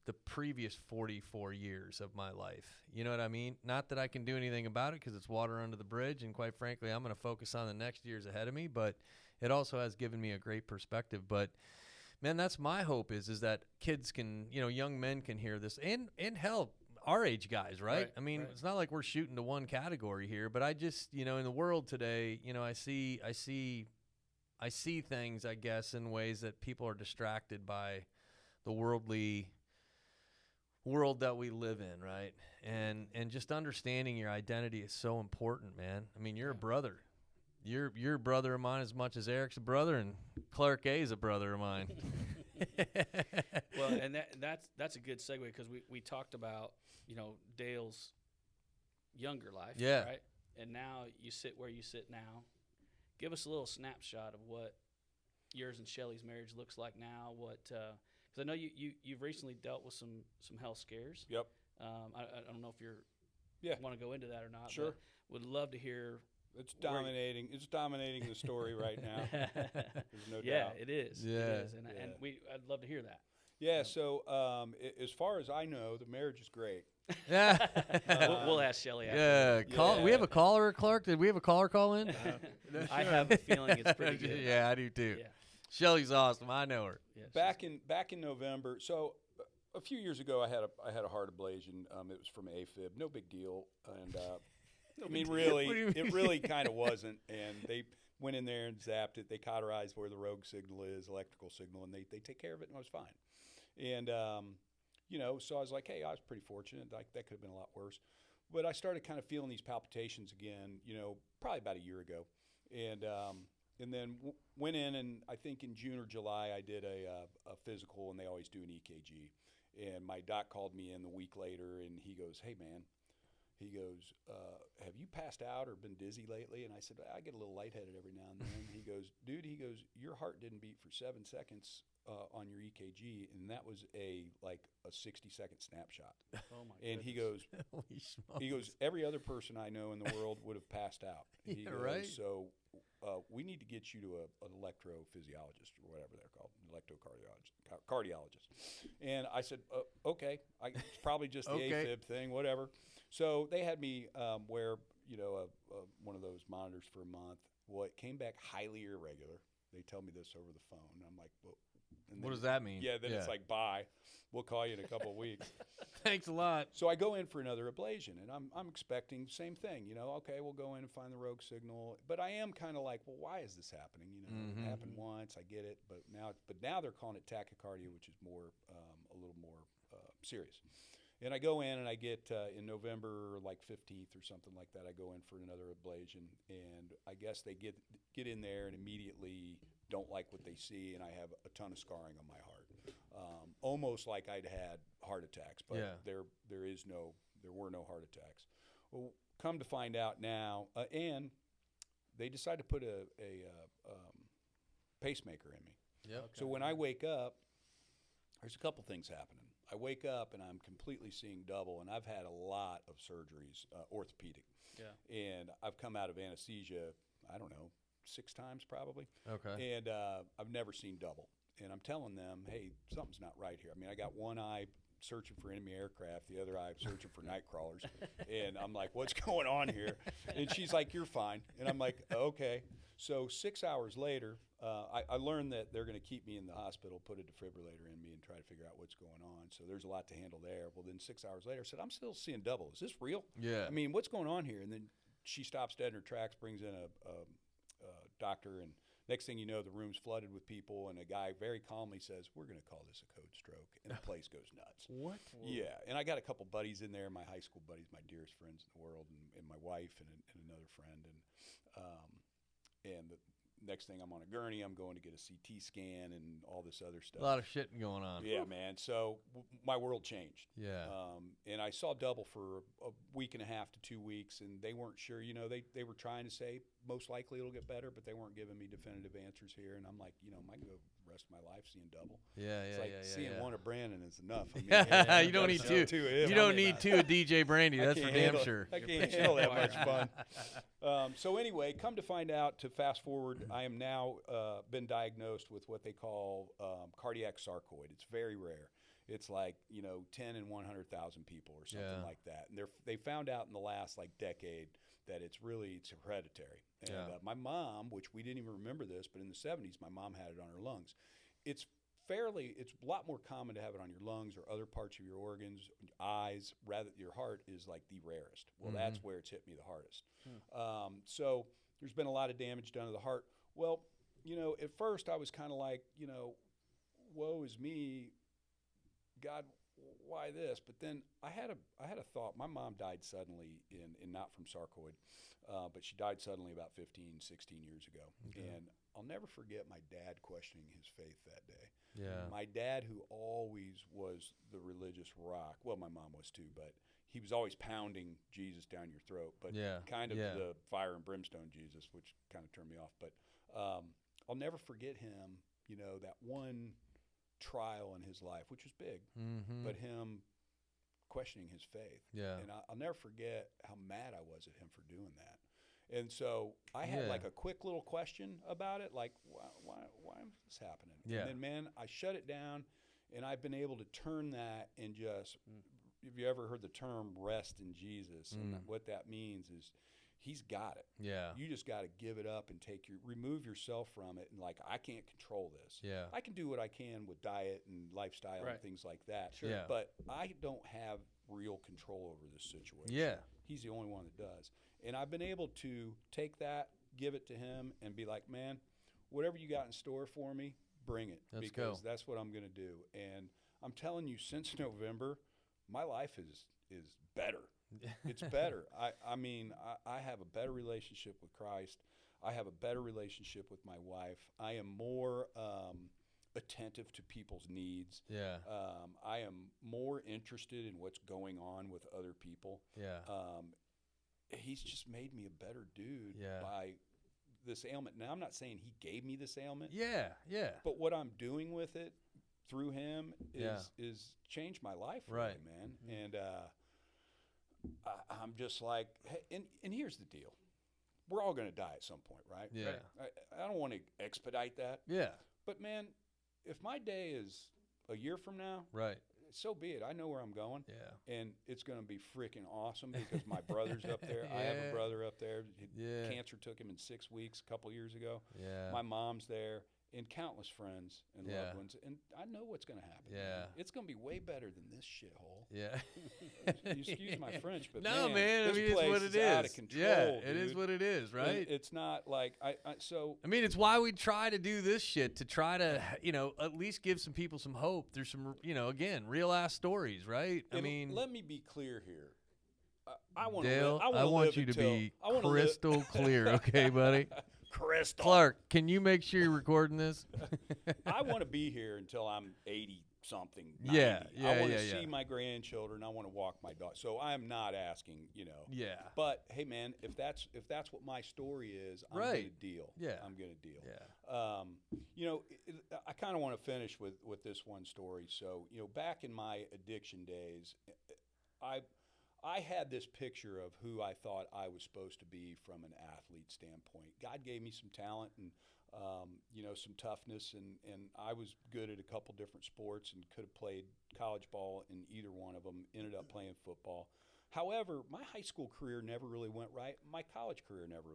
the previous 44 years of my life. You know what I mean? Not that I can do anything about it because it's water under the bridge, and quite frankly, I'm going to focus on the next years ahead of me, but it also has given me a great perspective. But man, that's my hope is that kids can, young men can hear this, and hell, our age guys, right? I mean, It's not like we're shooting to one category here, but I just, in the world today, I see things, I guess, in ways that people are distracted by the worldly world that we live in, right? And just understanding your identity is so important, man. I mean, you're a brother. You're a brother of mine as much as Erik's a brother, and Clark A is a brother of mine. Well, and that's a good segue because we talked about Dale's younger life, right? And now you sit where you sit now. Give us a little snapshot of what yours and Shelly's marriage looks like now. Because I know you've recently dealt with some health scares. Yep. I don't know if you want to go into that or not. Sure. But would love to hear. It's dominating. It's dominating the story right now. There's no doubt. Yeah, it is. Yeah. It is. And I'd love to hear that. Yeah. So as far as I know, the marriage is great. Yeah. We'll ask Shelly after. Yeah. We have a caller, Clark. Did we have a caller call in? I have a feeling it's pretty good. Yeah, I do too. Yeah. Shelly's awesome. I know her. Yeah, Back in November. So a few years ago, I had a heart ablation. It was from AFib. No big deal. And really, it really kind of wasn't. And they went in there and zapped it. They cauterized where the rogue signal is, electrical signal, and they take care of it, and I was fine. And so I was like, hey, I was pretty fortunate. Like that could have been a lot worse. But I started kind of feeling these palpitations again, probably about a year ago. And then went in, and I think in June or July I did a physical, and they always do an EKG. And my doc called me in the week later, and he goes, hey, man, have you passed out or been dizzy lately? And I said, I get a little lightheaded every now and then. He goes, dude, your heart didn't beat for 7 seconds on your EKG, and that was a 60-second snapshot. Oh my and goodness. he goes, every other person I know in the world would have passed out. He goes, right. So we need to get you to an electrophysiologist or whatever they're called, cardiologist. And I said, okay, it's probably just the AFib thing, whatever. So they had me wear, one of those monitors for a month. Well, it came back highly irregular. They tell me this over the phone. And I'm like, well, what does that mean? Yeah, then it's like, bye. We'll call you in a couple of weeks. Thanks a lot. So I go in for another ablation, and I'm expecting the same thing. Okay, we'll go in and find the rogue signal. But I am kind of like, well, why is this happening? It happened once, I get it. But now they're calling it tachycardia, which is more a little more serious. And I go in, and I get in November, like 15th or something like that, I go in for another ablation. And I guess they get in there and immediately don't like what they see, and I have a ton of scarring on my heart. Almost like I'd had heart attacks, but there were no heart attacks. Well, come to find out now, and they decided to put a pacemaker in me. Yep. Okay. So when I wake up, there's a couple things happening. I wake up and I'm completely seeing double, and I've had a lot of surgeries, orthopedic. Yeah. And I've come out of anesthesia, I don't know, 6 times probably. Okay. And I've never seen double. And I'm telling them, hey, something's not right here. I mean, I got one eye searching for enemy aircraft, the other eye searching for night crawlers. And I'm like, what's going on here? And she's like, you're fine. And I'm like, okay. So 6 hours later, I learned that they're going to keep me in the hospital, put a defibrillator in me, and try to figure out what's going on. So there's a lot to handle there. Well, then 6 hours later, I said, I'm still seeing double. Is this real? Yeah. I mean, what's going on here? And then she stops dead in her tracks, brings in a doctor, and next thing you know, the room's flooded with people, and a guy very calmly says, "We're going to call this a code stroke," and the place goes nuts. What? Yeah, and I got a couple buddies in there, my high school buddies, my dearest friends in the world, and my wife and another friend, and the next thing I'm on a gurney, I'm going to get a CT scan and all this other stuff. A lot of shit going on. Yeah, man. So my world changed. Yeah. And I saw double for a week and a half to 2 weeks, and they weren't sure. You know, they were trying to say most likely it'll get better, but they weren't giving me definitive answers here. And I'm like, you know, I can go the rest of my life seeing double. Yeah, It's yeah, like yeah, seeing yeah. one of Brandon is enough. I mean, Yeah, you don't need two. two. of him. You don't need two of DJ Brandy. I That's for can't damn handle- sure. I can't handle that much fun. So anyway, come to find out, to fast forward, I am now been diagnosed with what they call cardiac sarcoid. It's very rare. It's like, you know, 10 in 100,000 people or something Yeah. like that. And they found out in the last like decade that it's hereditary. And Yeah. my mom, which we didn't even remember this, but in the 70s, my mom had it on her lungs. It's a lot more common to have it on your lungs or other parts of your organs, eyes, rather your heart is like the rarest. Well, that's where it's hit me the hardest. So there's been a lot of damage done to the heart. Well, you know, at first I was kind of like, you know, woe is me, God, why this? But then I had a thought. My mom died suddenly in not from sarcoid, but she died suddenly about 15, 16 years ago. Okay. And I'll never forget my dad questioning his faith that day. Yeah. My dad, who always was the religious rock, well, my mom was too, but he was always pounding Jesus down your throat, but Yeah, kind of yeah. the fire and brimstone Jesus, which kind of turned me off. But I'll never forget him, you know, that one trial in his life, which was big, Mm-hmm. but him questioning his faith. Yeah. And I'll never forget how mad I was at him for doing that. And so I had Yeah. like a quick little question about it, like, why is this happening? Yeah. And then, man, I shut it down, and I've been able to turn that and just, have you ever heard the term rest in Jesus? And what that means is he's got it. Yeah. You just got to give it up and remove yourself from it. And like, I can't control this. Yeah. I can do what I can with diet and lifestyle Right. and things like that. Sure. Yeah. But I don't have real control over this situation. Yeah. He's the only one that does. And I've been able to take that, give it to him, and be like, man, whatever you got in store for me, bring it. Let's because go. that's what I'm going to do. And I'm telling you, since November, my life is better. It's better. I mean, I have a better relationship with Christ. I have a better relationship with my wife. I am more attentive to people's needs. Yeah. I am more interested in what's going on with other people. Yeah. He's just made me a better dude Yeah. by this ailment. Now, I'm not saying he gave me this ailment, Yeah. Yeah. but what I'm doing with it through him Yeah. is changed my life, Right. really, man. And I'm just like, hey, and here's the deal. We're all going to die at some point, right? Yeah. I don't want to expedite that. Yeah. But, man, if my day is a year from now, Right. so be it. I know where I'm going. Yeah. And it's going to be freaking awesome because my brother's up there. I have Yeah. a brother up there. Yeah. Cancer took him in 6 weeks a couple years ago. Yeah. My mom's there and countless friends and Yeah. loved ones. And I know what's going to happen. Yeah. man. It's going to be way better than this shithole. Yeah. You excuse my French, but no, man, man. I this mean, it's place what it is out is. of control, Yeah, it is dude. what it is, And right? it's not like so I mean, it's why we try to do this shit, to try to, you know, at least give some people some hope. There's some, you know, again, real ass stories, right? I and mean, let me be clear here. I want Dale, to. I want you to be crystal clear, okay, buddy? Crystal. Clark, can you make sure you're recording this? I want to be here until I'm 80 something. 90. Yeah, I want yeah, to yeah. see my grandchildren. I want to walk my dog. So I'm not asking, you know. Yeah. But hey, man, if that's what my story is, I'm Right. going to deal. Yeah. I'm going to deal. Yeah. You know, I kind of want to finish with this one story. So, you know, back in my addiction days, I had this picture of who I thought I was supposed to be from an athlete standpoint. God gave me some talent and, you know, some toughness, and I was good at a couple different sports and could have played college ball in either one of them, ended up playing football. However, my high school career never really went right. My college career never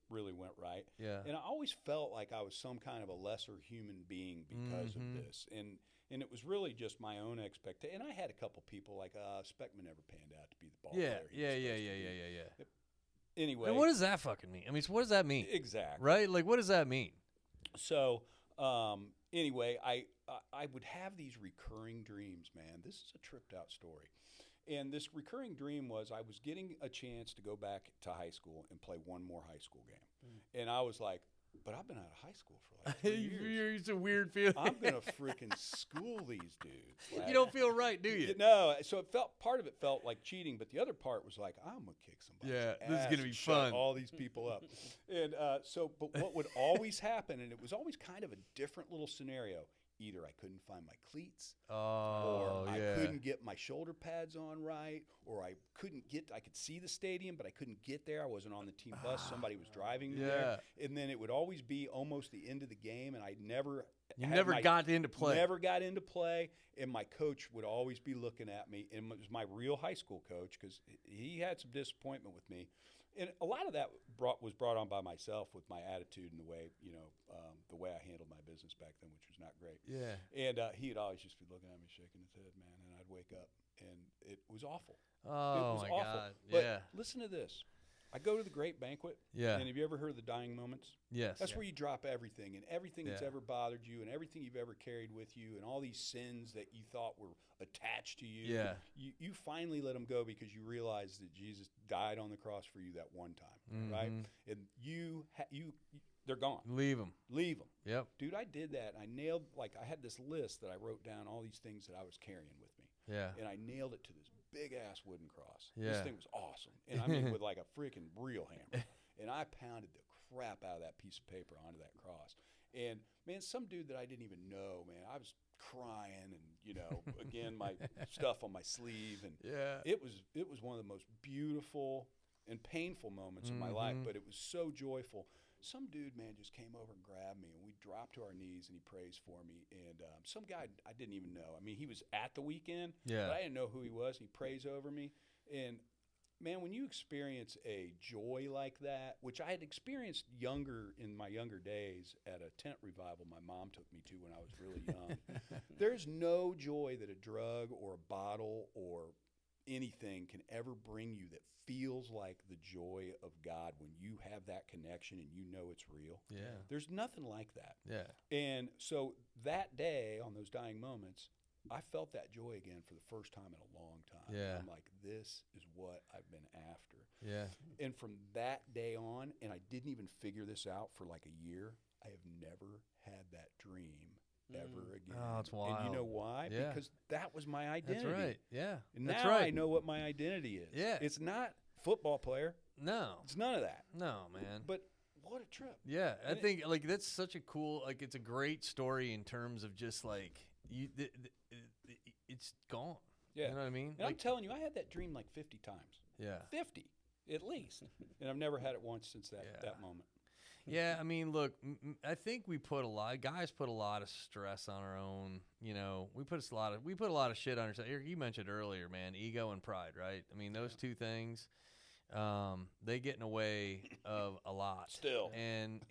really went right. Yeah. And I always felt like I was some kind of a lesser human being because of this. And it was really just my own expectation. And I had a couple people like, Speckman never panned out to be the ball Yeah. player. he Yeah. was Yeah. supposed Yeah. to be. Yeah. Yeah. Yeah. Anyway. And what does that fucking mean? I mean, so what does that mean? Exactly. Right? Like, what does that mean? So anyway, I would have these recurring dreams, man. This is a tripped out story. And this recurring dream was I was getting a chance to go back to high school and play one more high school game. And I was like, but I've been out of high school for like 3 years. It's a weird feeling. I'm going to freaking school these dudes. Like, You don't feel right, do you? No. So it felt, part of it felt like cheating, but the other part was like, I'm going to kick somebody's Yeah, this is ass gonna be and shut fun. all these people up. And but what would always happen, and it was always kind of a different little scenario. Either I couldn't find my cleats, or I couldn't get my shoulder pads on right, or I could see the stadium, but I couldn't get there. I wasn't on the team bus. Somebody was driving me there. And then it would always be almost the end of the game, and I never got into play. Never got into play, and my coach would always be looking at me, and it was my real high school coach because he had some disappointment with me. And a lot of that was brought on by myself with my attitude and the way, the way I handled my business back then, which was not great. Yeah. And he'd always just be looking at me, shaking his head, man, and I'd wake up, and it was awful. Oh, it was my awful. God. But Yeah. listen to this. I go to the Great Banquet. Yeah. And have you ever heard of the dying moments? Yes. That's where you drop everything, and everything that's Yeah. ever bothered you, and everything you've ever carried with you, and all these sins that you thought were attached to you. Yeah. You finally let them go because you realize that Jesus died on the cross for you that one time, right? And they're gone. Leave them. Leave them. Yep. Dude, I did that. And I nailed, I had this list that I wrote down all these things that I was carrying with me. Yeah. And I nailed it to this big-ass wooden cross. Yeah. This thing was awesome. And I mean, with like a freaking real hammer. And I pounded the crap out of that piece of paper onto that cross. And, man, some dude that I didn't even know, man, I was crying and, again, my stuff on my sleeve. And it was one of the most beautiful and painful moments of my life, but it was so joyful. Some dude, man, just came over and grabbed me, and we dropped to our knees, and he prays for me. And some guy I didn't even know. I mean, he was at the weekend, but I didn't know who he was. He prays over me. And, man, when you experience a joy like that, which I had experienced in my younger days at a tent revival my mom took me to when I was really young, there's no joy that a drug or a bottle or anything can ever bring you that feels like the joy of God when you have that connection and you know it's real. Yeah. There's nothing like that. Yeah. And so that day, on those dying moments, I felt that joy again for the first time in a long time. Yeah. I'm like, this is what I've been after. Yeah. And from that day on, and I didn't even figure this out for like a year, I have never had that dream ever again. Oh, it's wild. And you know why? Yeah. Because that was my identity. That's right. Yeah. And That's now right. I know what my identity is. Yeah. It's not football player. No. It's none of that. No, man. But what a trip. Yeah, I think like that's such a cool, like it's a great story in terms of just like it's gone. Yeah. You know what I mean? And I'm telling you, I had that dream like 50 times. Yeah. 50 at least. And I've never had it once since that moment. Yeah, I mean, look, I think guys put a lot of stress on our own. We put a lot of shit on ourselves. Erik, you mentioned earlier, man, ego and pride, right? I mean, those two things, they get in the way of a lot. Still. And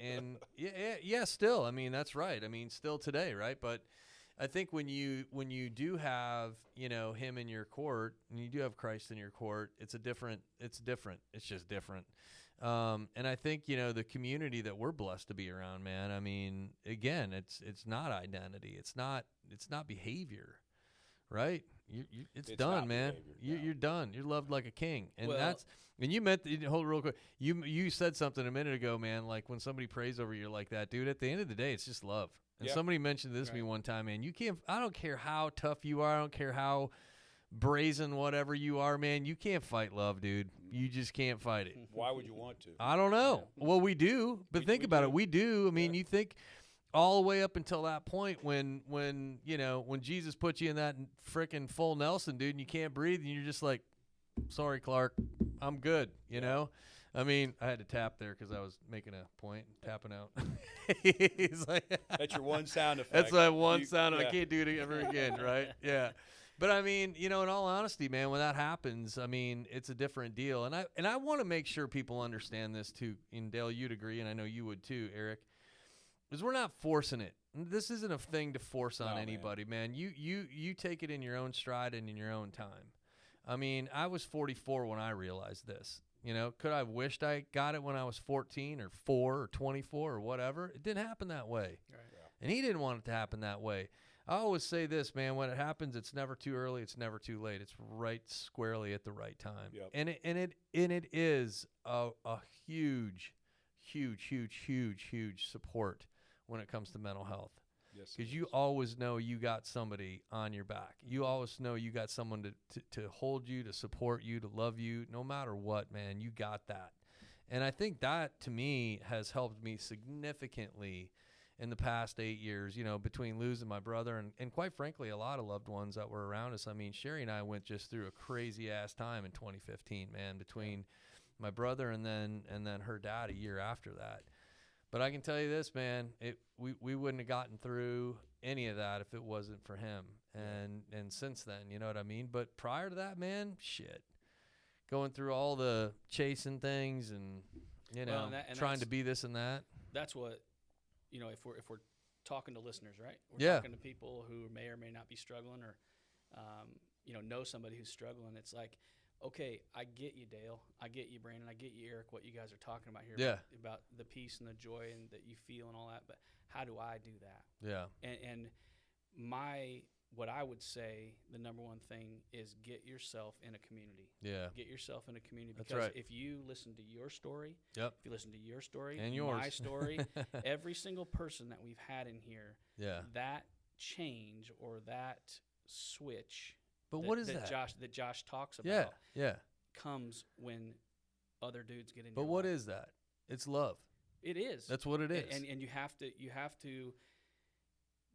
yeah, still. I mean, that's right. I mean, still today, right? But I think when you do have, him in your court, and you do have Christ in your court, it's different. It's just different. And I think, the community that we're blessed to be around, man, I mean, again, it's not identity. It's not behavior, right? It's done, man. You're done. You're loved like a king. And and you meant, hold real quick. You said something a minute ago, man, like when somebody prays over you like that, dude, at the end of the day, it's just love. And somebody mentioned this to me one time, man, I don't care how tough you are. I don't care how brazen whatever you are, man, you can't fight love, dude. You just can't fight it. Why would you want to? I don't know. Well, we do, but think about it. We do. I mean, you think all the way up until that point when Jesus put you in that frickin' full Nelson, dude, and you can't breathe, and you're just like, sorry, Clark, I'm good, you know? I mean, I had to tap there because I was making a point, tapping out. He's like, that's your one sound effect. That's that one sound. I can't do it ever again, right? Yeah. But I mean, in all honesty, man, when that happens, I mean, it's a different deal. And I want to make sure people understand this too. And Dale, you'd agree, and I know you would too, Erik, is we're not forcing it. This isn't a thing to force on anybody, man. You take it in your own stride and in your own time. I mean, I was 44 when I realized this. You know, could I have wished I got it when I was 14 or 4 or 24 or whatever? It didn't happen that way. Right. Yeah. And he didn't want it to happen that way. I always say this, man, when it happens, it's never too early, it's never too late. It's right squarely at the right time. Yep. And it is a huge support when it comes to mental health. Yes. Because you always know you got somebody on your back. You always know you got someone to hold you, to support you, to love you, no matter what, man. You got that. And I think that, to me, has helped me significantly in the past 8 years, you know, between losing my brother and quite frankly, a lot of loved ones that were around us. I mean, Sherry and I went just through a crazy-ass time in 2015, man, between my brother and then her dad a year after that. But I can tell you this, man, we wouldn't have gotten through any of that if it wasn't for him. And since then, you know what I mean? But prior to that, man, shit. Going through all the chasing things and, you know, trying to be this and that. That's what, you know, if we're talking to listeners, right? We're talking to people who may or may not be struggling or, you know somebody who's struggling. It's like, okay, I get you, Dale. I get you, Brandon. I get you, Eric, what you guys are talking about here about the peace and the joy and that you feel and all that. But how do I do that? Yeah. And what I would say, the number one thing is get yourself in a community. Yeah. Get yourself in a community. That's because right. if you listen to your story, Yep. if you listen to your story, And yours. my story, every single person that we've had in here, Yeah. that change or that switch But what is that? Josh talks about Yeah. comes when other dudes get in But your what life. is that? It's love. It is. That's what it is. And you have to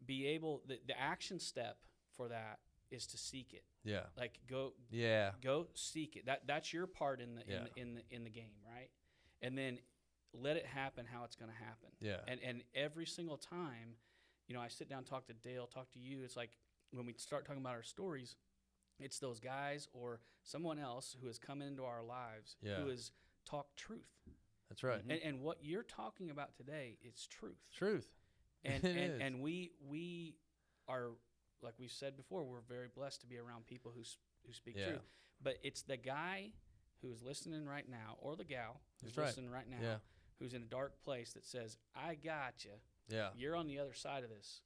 be able the action step for that is to seek it. Yeah. Like go seek it. That's your part in the game, right? And then let it happen how it's going to happen. Yeah. And every single time, you know, I sit down, talk to Dale, talk to you, it's like when we start talking about our stories, it's those guys or someone else who has come into our lives who has talked truth. That's right. And what you're talking about today is truth. Truth. And we are, like we've said before, we're very blessed to be around people who speak truth. But it's the guy who is listening right now, or the gal who's listening right now, who's in a dark place that says, "I got you. Yeah. You're on the other side of this,"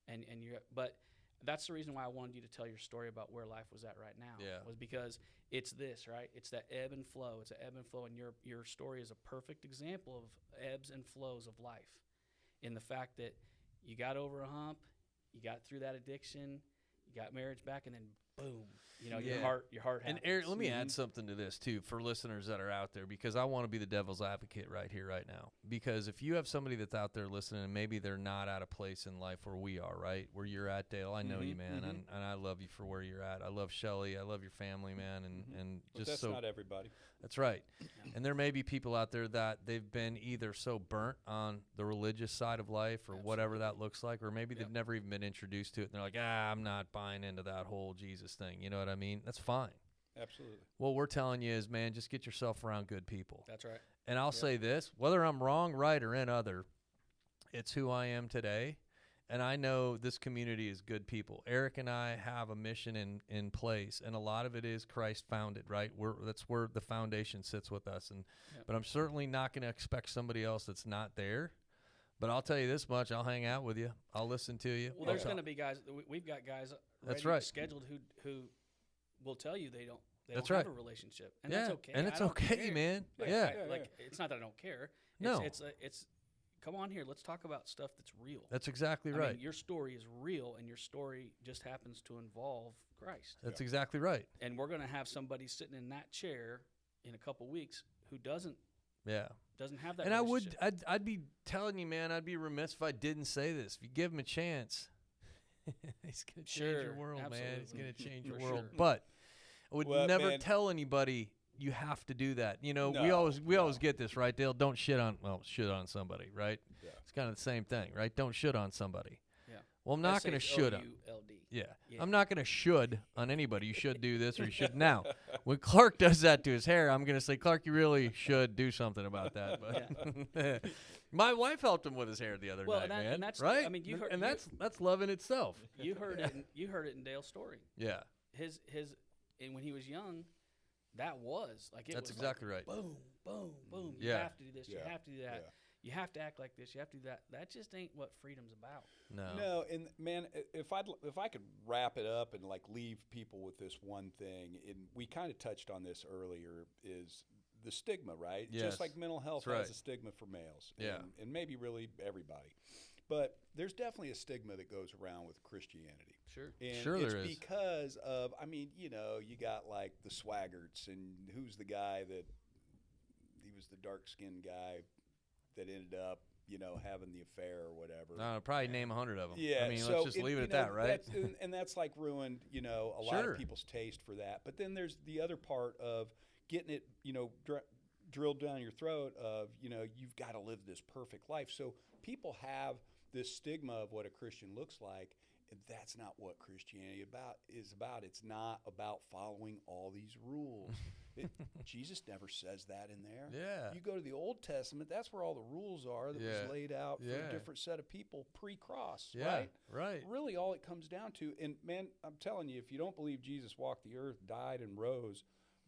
and you're. But that's the reason why I wanted you to tell your story about where life was at right now. Yeah. Was because it's this, right? It's that ebb and flow. It's an ebb and flow, and your story is a perfect example of ebbs and flows of life. In the fact that you got over a hump, you got through that addiction, you got marriage back, and then boom, you know, your heart happens. And Eric, let me add something to this too for listeners that are out there, because I want to be the devil's advocate right here, right now. Because if you have somebody that's out there listening and maybe they're not at a place in life where we are, right, where you're at, Dale, I know you, man, and I love you for where you're at. I love Shelly. I love your family, man, and But just that's not everybody. That's right. And there may be people out there that they've been either so burnt on the religious side of life or whatever that looks like, or maybe they've never even been introduced to it, and they're like, I'm not buying into that whole Jesus thing. You know what I mean? That's fine. Absolutely. What we're telling you is, man, just get yourself around good people. That's right. And I'll say this, whether I'm wrong, right, or in other, it's who I am today. And I know this community is good people. Eric and I have a mission in place, and a lot of it is Christ-founded, right? That's where the foundation sits with us. But I'm certainly not going to expect somebody else that's not there. But I'll tell you this much: I'll hang out with you. I'll listen to you. Well, there's going to be guys. We've got guys scheduled who will tell you they don't have a relationship, and that's okay. And it's okay, man. Like it's not that I don't care. No, it's come on here. Let's talk about stuff that's real. That's exactly right. I mean, your story is real, and your story just happens to involve Christ. That's exactly right. And we're going to have somebody sitting in that chair in a couple weeks who doesn't have that. And I'd be telling you, man, I'd be remiss if I didn't say this. If you give him a chance, he's going to change your world, man. He's going to change your world. But I would never tell anybody you have to do that. You know, we always get this, right, Dale? Don't shit on somebody, right? Yeah. It's kind of the same thing, right? Don't shit on somebody. Yeah. Well, I'm not going to should on. Yeah. I'm not going to should on anybody. You should do this or you should. Now, when Clark does that to his hair, I'm going to say, Clark, you really should do something about that. But my wife helped him with his hair the other night, man. And that's, right? I mean, that's love in itself. You heard it in Dale's story. Yeah. And when he was young, that was like, it That's was exactly like, right. boom, boom, boom. You Yeah. have to do this. You Yeah. have to do that. Yeah. You have to act like this. You have to do that. That just ain't what freedom's about. No, and man, if I could wrap it up and like leave people with this one thing, and we kind of touched on this earlier, is the stigma, right? Yes. Just like mental health That's has right. a stigma for males, Yeah. and maybe really everybody, but there's definitely a stigma that goes around with Christianity. Sure. And Sure it's there is. because of, I mean, you know, you got like the swaggarts, and who's the guy that he was the dark-skinned guy that ended up, you know, having the affair or whatever. Probably name 100 of them. Yeah, I mean, so let's just leave it you at know, that, right? and that's like ruined, you know, a lot Sure. of people's taste for that. But then there's the other part of getting it, you know, drilled down your throat of, you know, you've got to live this perfect life. So people have this stigma of what a Christian looks like, and that's not what Christianity is about. It's not about following all these rules. Jesus never says that in there. Yeah. You go to the Old Testament, that's where all the rules are that was laid out for Yeah. a different set of people pre-cross, Yeah, right? right. Really all it comes down to, and man, I'm telling you, if you don't believe Jesus walked the earth, died, and rose,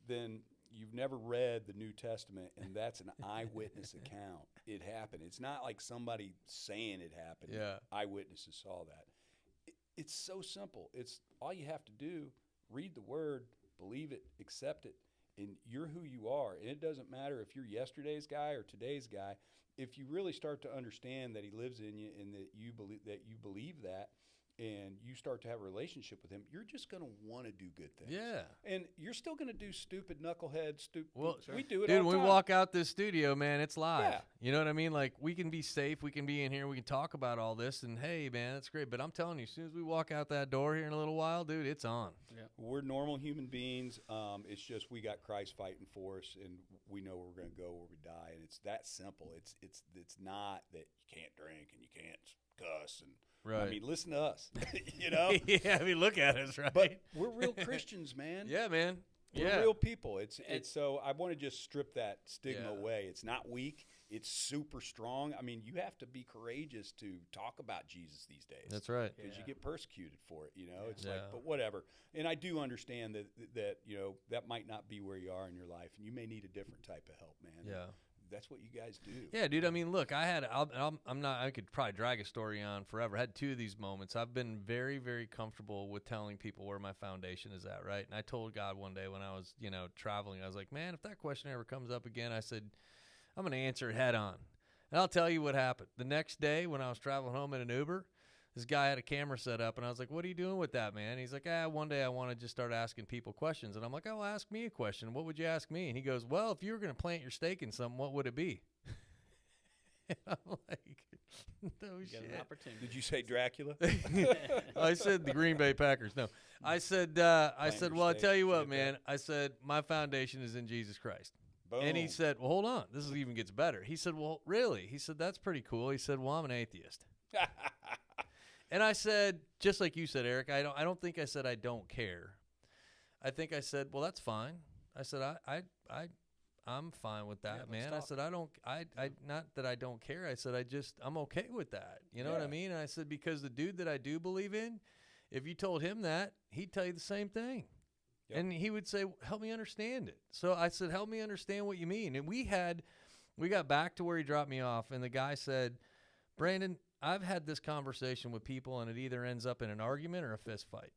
then you've never read the New Testament, and that's an eyewitness account. It happened. It's not like somebody saying it happened. Yeah. Eyewitnesses saw that. It's so simple. It's all you have to do, read the word, believe it, accept it, and you're who you are. And it doesn't matter if you're yesterday's guy or today's guy. If you really start to understand that he lives in you and that you believe that, and you start to have a relationship with him, you're just going to want to do good things. Yeah. And you're still going to do stupid knucklehead, Well, we do it dude, all the when we time. walk out this studio, man, it's live. Yeah. You know what I mean? Like, we can be safe. We can be in here. We can talk about all this. And, hey, man, that's great. But I'm telling you, as soon as we walk out that door here in a little while, dude, it's on. Yeah. We're normal human beings. It's just we got Christ fighting for us, and we know we're going to go where we die. And it's that simple. It's not that you can't drink and you can't cuss and Right. I mean, listen to us, you know. Yeah, I mean, look at us, right? But we're real Christians, man. Yeah, man. We're real people. It's And- so I want to just strip that stigma Yeah. away. It's not weak. It's super strong. I mean, you have to be courageous to talk about Jesus these days. That's right. Because you Yeah. get persecuted for it, you know. It's Yeah. like, but whatever. And I do understand that you know that might not be where you are in your life, and you may need a different type of help, man. Yeah. That's what you guys do. Yeah, dude. I mean, look, I could probably drag a story on forever. I had two of these moments. I've been very, very comfortable with telling people where my foundation is at, right? And I told God one day when I was, you know, traveling, I was like, man, if that question ever comes up again, I said, I'm going to answer it head on. And I'll tell you what happened. The next day when I was traveling home in an Uber, this guy had a camera set up, and I was like, what are you doing with that, man? He's like, one day I want to just start asking people questions. And I'm like, oh, ask me a question. What would you ask me? And he goes, well, if you were going to plant your stake in something, what would it be? And I'm like, no You got shit. an opportunity. Did you say Dracula? I said the Green Bay Packers. No, I said, your well, I stake, tell you what, forget man. I said, my foundation is in Jesus Christ. Boom. And he said, well, hold on. This even gets better. He said, well, really? He said, that's pretty cool. He said, well, I'm an atheist. And I said, just like you said, Eric, I don't think I said I don't care. I think I said, well, that's fine. I said, I'm fine with that, Yeah, let's man. I talk. said, I not that I don't care. I said, I'm okay with that. You know what I Yeah. mean? And I said, because the dude that I do believe in, if you told him that, he'd tell you the same thing. Yep. And he would say, help me understand it. So I said, help me understand what you mean. And we got back to where he dropped me off, and the guy said, Brandon, I've had this conversation with people, and it either ends up in an argument or a fist fight.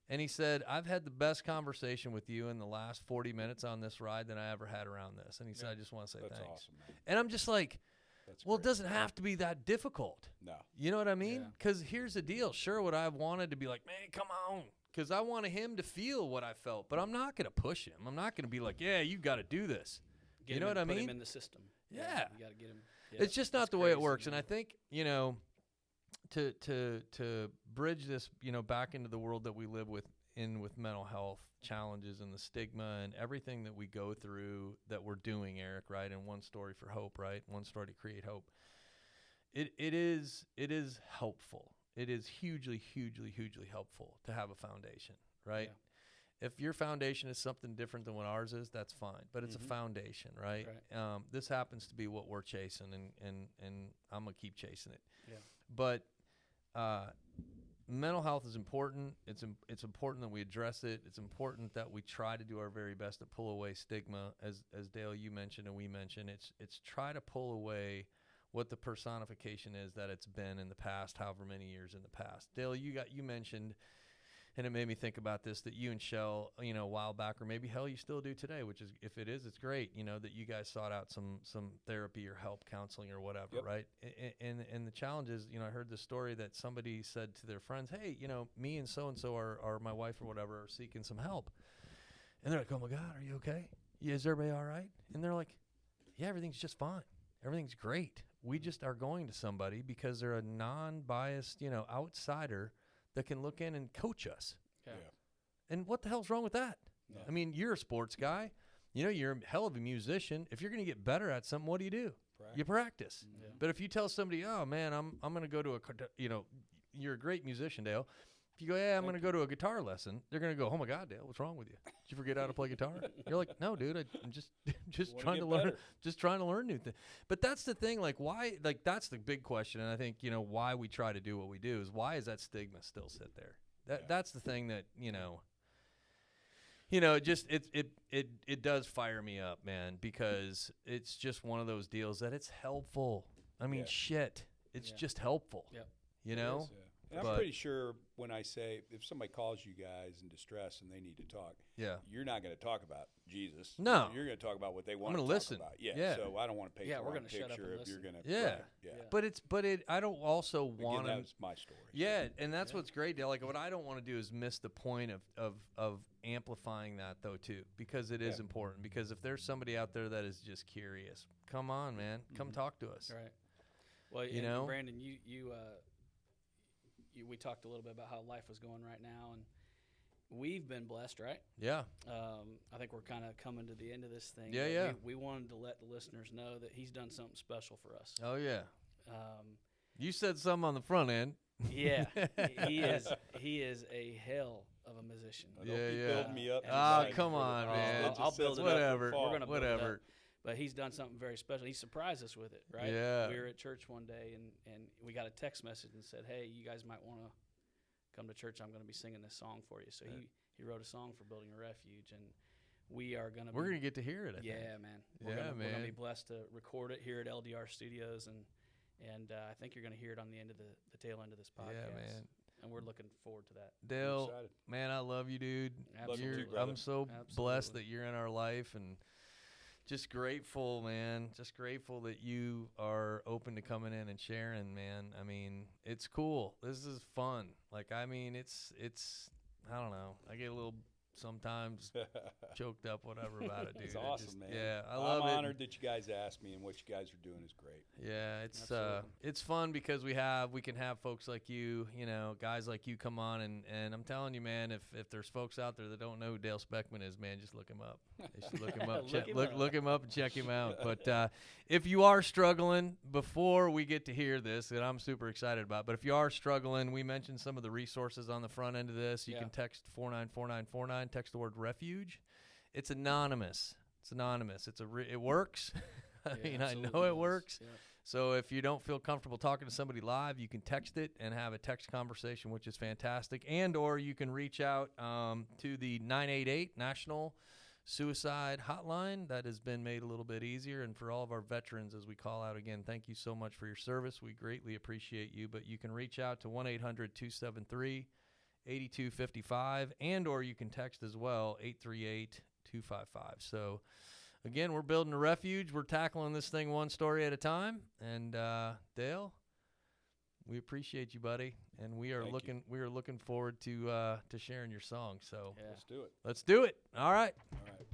And he said, I've had the best conversation with you in the last 40 minutes on this ride than I ever had around this. And he said, I just want to say That's thanks. awesome, man. And I'm just like, That's well, it great. doesn't have to be that difficult. No. You know what I mean? Yeah. Because here's the deal. Sure, would I have wanted to be like, man, come on. Because I wanted him to feel what I felt. But I'm not going to push him. I'm not going to be like, yeah, you got to do this. Get You him know what I Put mean? him in the system. Yeah. You got to get him. It's just not that's the way it crazy, works. And man. I think, you know, to bridge this, you know, back into the world that we live with mental health challenges and the stigma and everything that we go through that we're doing, Eric, right? And one story for hope, right? One story to create hope. It is helpful. It is hugely, hugely, hugely helpful to have a foundation, right? Yeah. If your foundation is something different than what ours is, that's fine. But it's a foundation, right? This happens to be what we're chasing, and I'm gonna keep chasing it. Yeah. But mental health is important. It's important that we address it. It's important that we try to do our very best to pull away stigma, as Dale, you mentioned and we mentioned. It's try to pull away what the personification is that it's been in the past, however many years in the past. Dale, you mentioned, and it made me think about this, that you and Shell, a while back, or maybe hell you still do today, which is, if it is, it's great, that you guys sought out some therapy or help, counseling or whatever, Yep. right? And the challenge is, I heard the story that somebody said to their friends, hey, me and so-and-so or my wife or whatever are seeking some help. And they're like, oh my God, are you okay? Yeah, is everybody all right? And they're like, yeah, everything's just fine. Everything's great. We just are going to somebody because they're a non-biased, outsider that can look in and coach us. Yeah. And what the hell's wrong with that? No. I mean, you're a sports guy. You're a hell of a musician. If you're going to get better at something, what do? You practice. Yeah. But if you tell somebody, oh, man, I'm going to go to you're a great musician, Dale. If you go, yeah, I'm going to go to a guitar lesson, they're going to go, oh, my God, Dale, what's wrong with you? Did you forget how to play guitar? You're like, no, dude, I'm just trying to learn. better. Just trying to learn new things. But that's the thing, why, that's the big question. And I think, why we try to do what we do is, why is that stigma still sit there? That's the thing that, it does fire me up, man, because it's just one of those deals that it's helpful. I mean, shit, it's just helpful. Yep. You know? It is, yeah. And I'm pretty sure when I say, if somebody calls you guys in distress and they need to talk, you're not going to talk about Jesus. No. You're going to talk about what they want I'm to gonna talk listen. about. Yeah. So I don't want to paint Yeah, the we're wrong gonna shut up picture and if you're listen. going to. Yeah. Right, But I don't also want Again, to. that's my story. Yeah, and that's what's great, Dale. What I don't want to do is miss the point of amplifying that, though, too, because it is important. Because if there's somebody out there that is just curious, come on, man, come talk to us. Right. Well, and Brandon, we talked a little bit about how life was going right now, and we've been blessed, right? Yeah. I think we're kind of coming to the end of this thing. Yeah, but yeah. We wanted to let the listeners know that he's done something special for us. Oh yeah. Um, You said something on the front end. yeah, he is a hell of a musician. Don't keep building me up. Oh, come on, man. I'll build it up. Whatever. We're gonna build it up. Whatever. But he's done something very special. He surprised us with it, right? Yeah. We were at church one day, and we got a text message and said, hey, you guys might want to come to church. I'm going to be singing this song for you. So he wrote a song for Building a Refuge, and we're going to get to hear it, I think. man. We're going to be blessed to record it here at LDR Studios, and I think you're going to hear it on the end of the tail end of this podcast. Yeah, man. And we're looking forward to that. Dale, man, I love you, dude. Absolutely. I'm so blessed that you're in our life, and just grateful, man. Just grateful that you are open to coming in and sharing, man. I mean, it's cool. This is fun. It's I don't know. I get a little sometimes choked up, whatever about it, dude. It's awesome, man. Yeah, I love it. I'm honored that you guys asked me, and what you guys are doing is great. Yeah, it's fun because we can have folks like you, guys like you come on, and I'm telling you, man, if there's folks out there that don't know who Dale Speckman is, man, just look him up. They should look him up. Look him up and check him out. But if you are struggling, before we get to hear this, that I'm super excited about, but if you are struggling, we mentioned some of the resources on the front end of this. You can text 494949, text the word refuge. It's anonymous. It works. I know it works. Yeah. So if you don't feel comfortable talking to somebody live, you can text it and have a text conversation, which is fantastic. And or you can reach out to the 988 National Suicide Hotline. That has been made a little bit easier. And for all of our veterans, as we call out again, thank you so much for your service. We greatly appreciate you. But you can reach out to 1-800-273-8255, and or you can text as well, 838-255. So again, we're building a refuge. We're tackling this thing one story at a time. And Dale, we appreciate you, buddy. And we are looking forward to sharing your song. So Let's do it. Let's do it. All right. All right.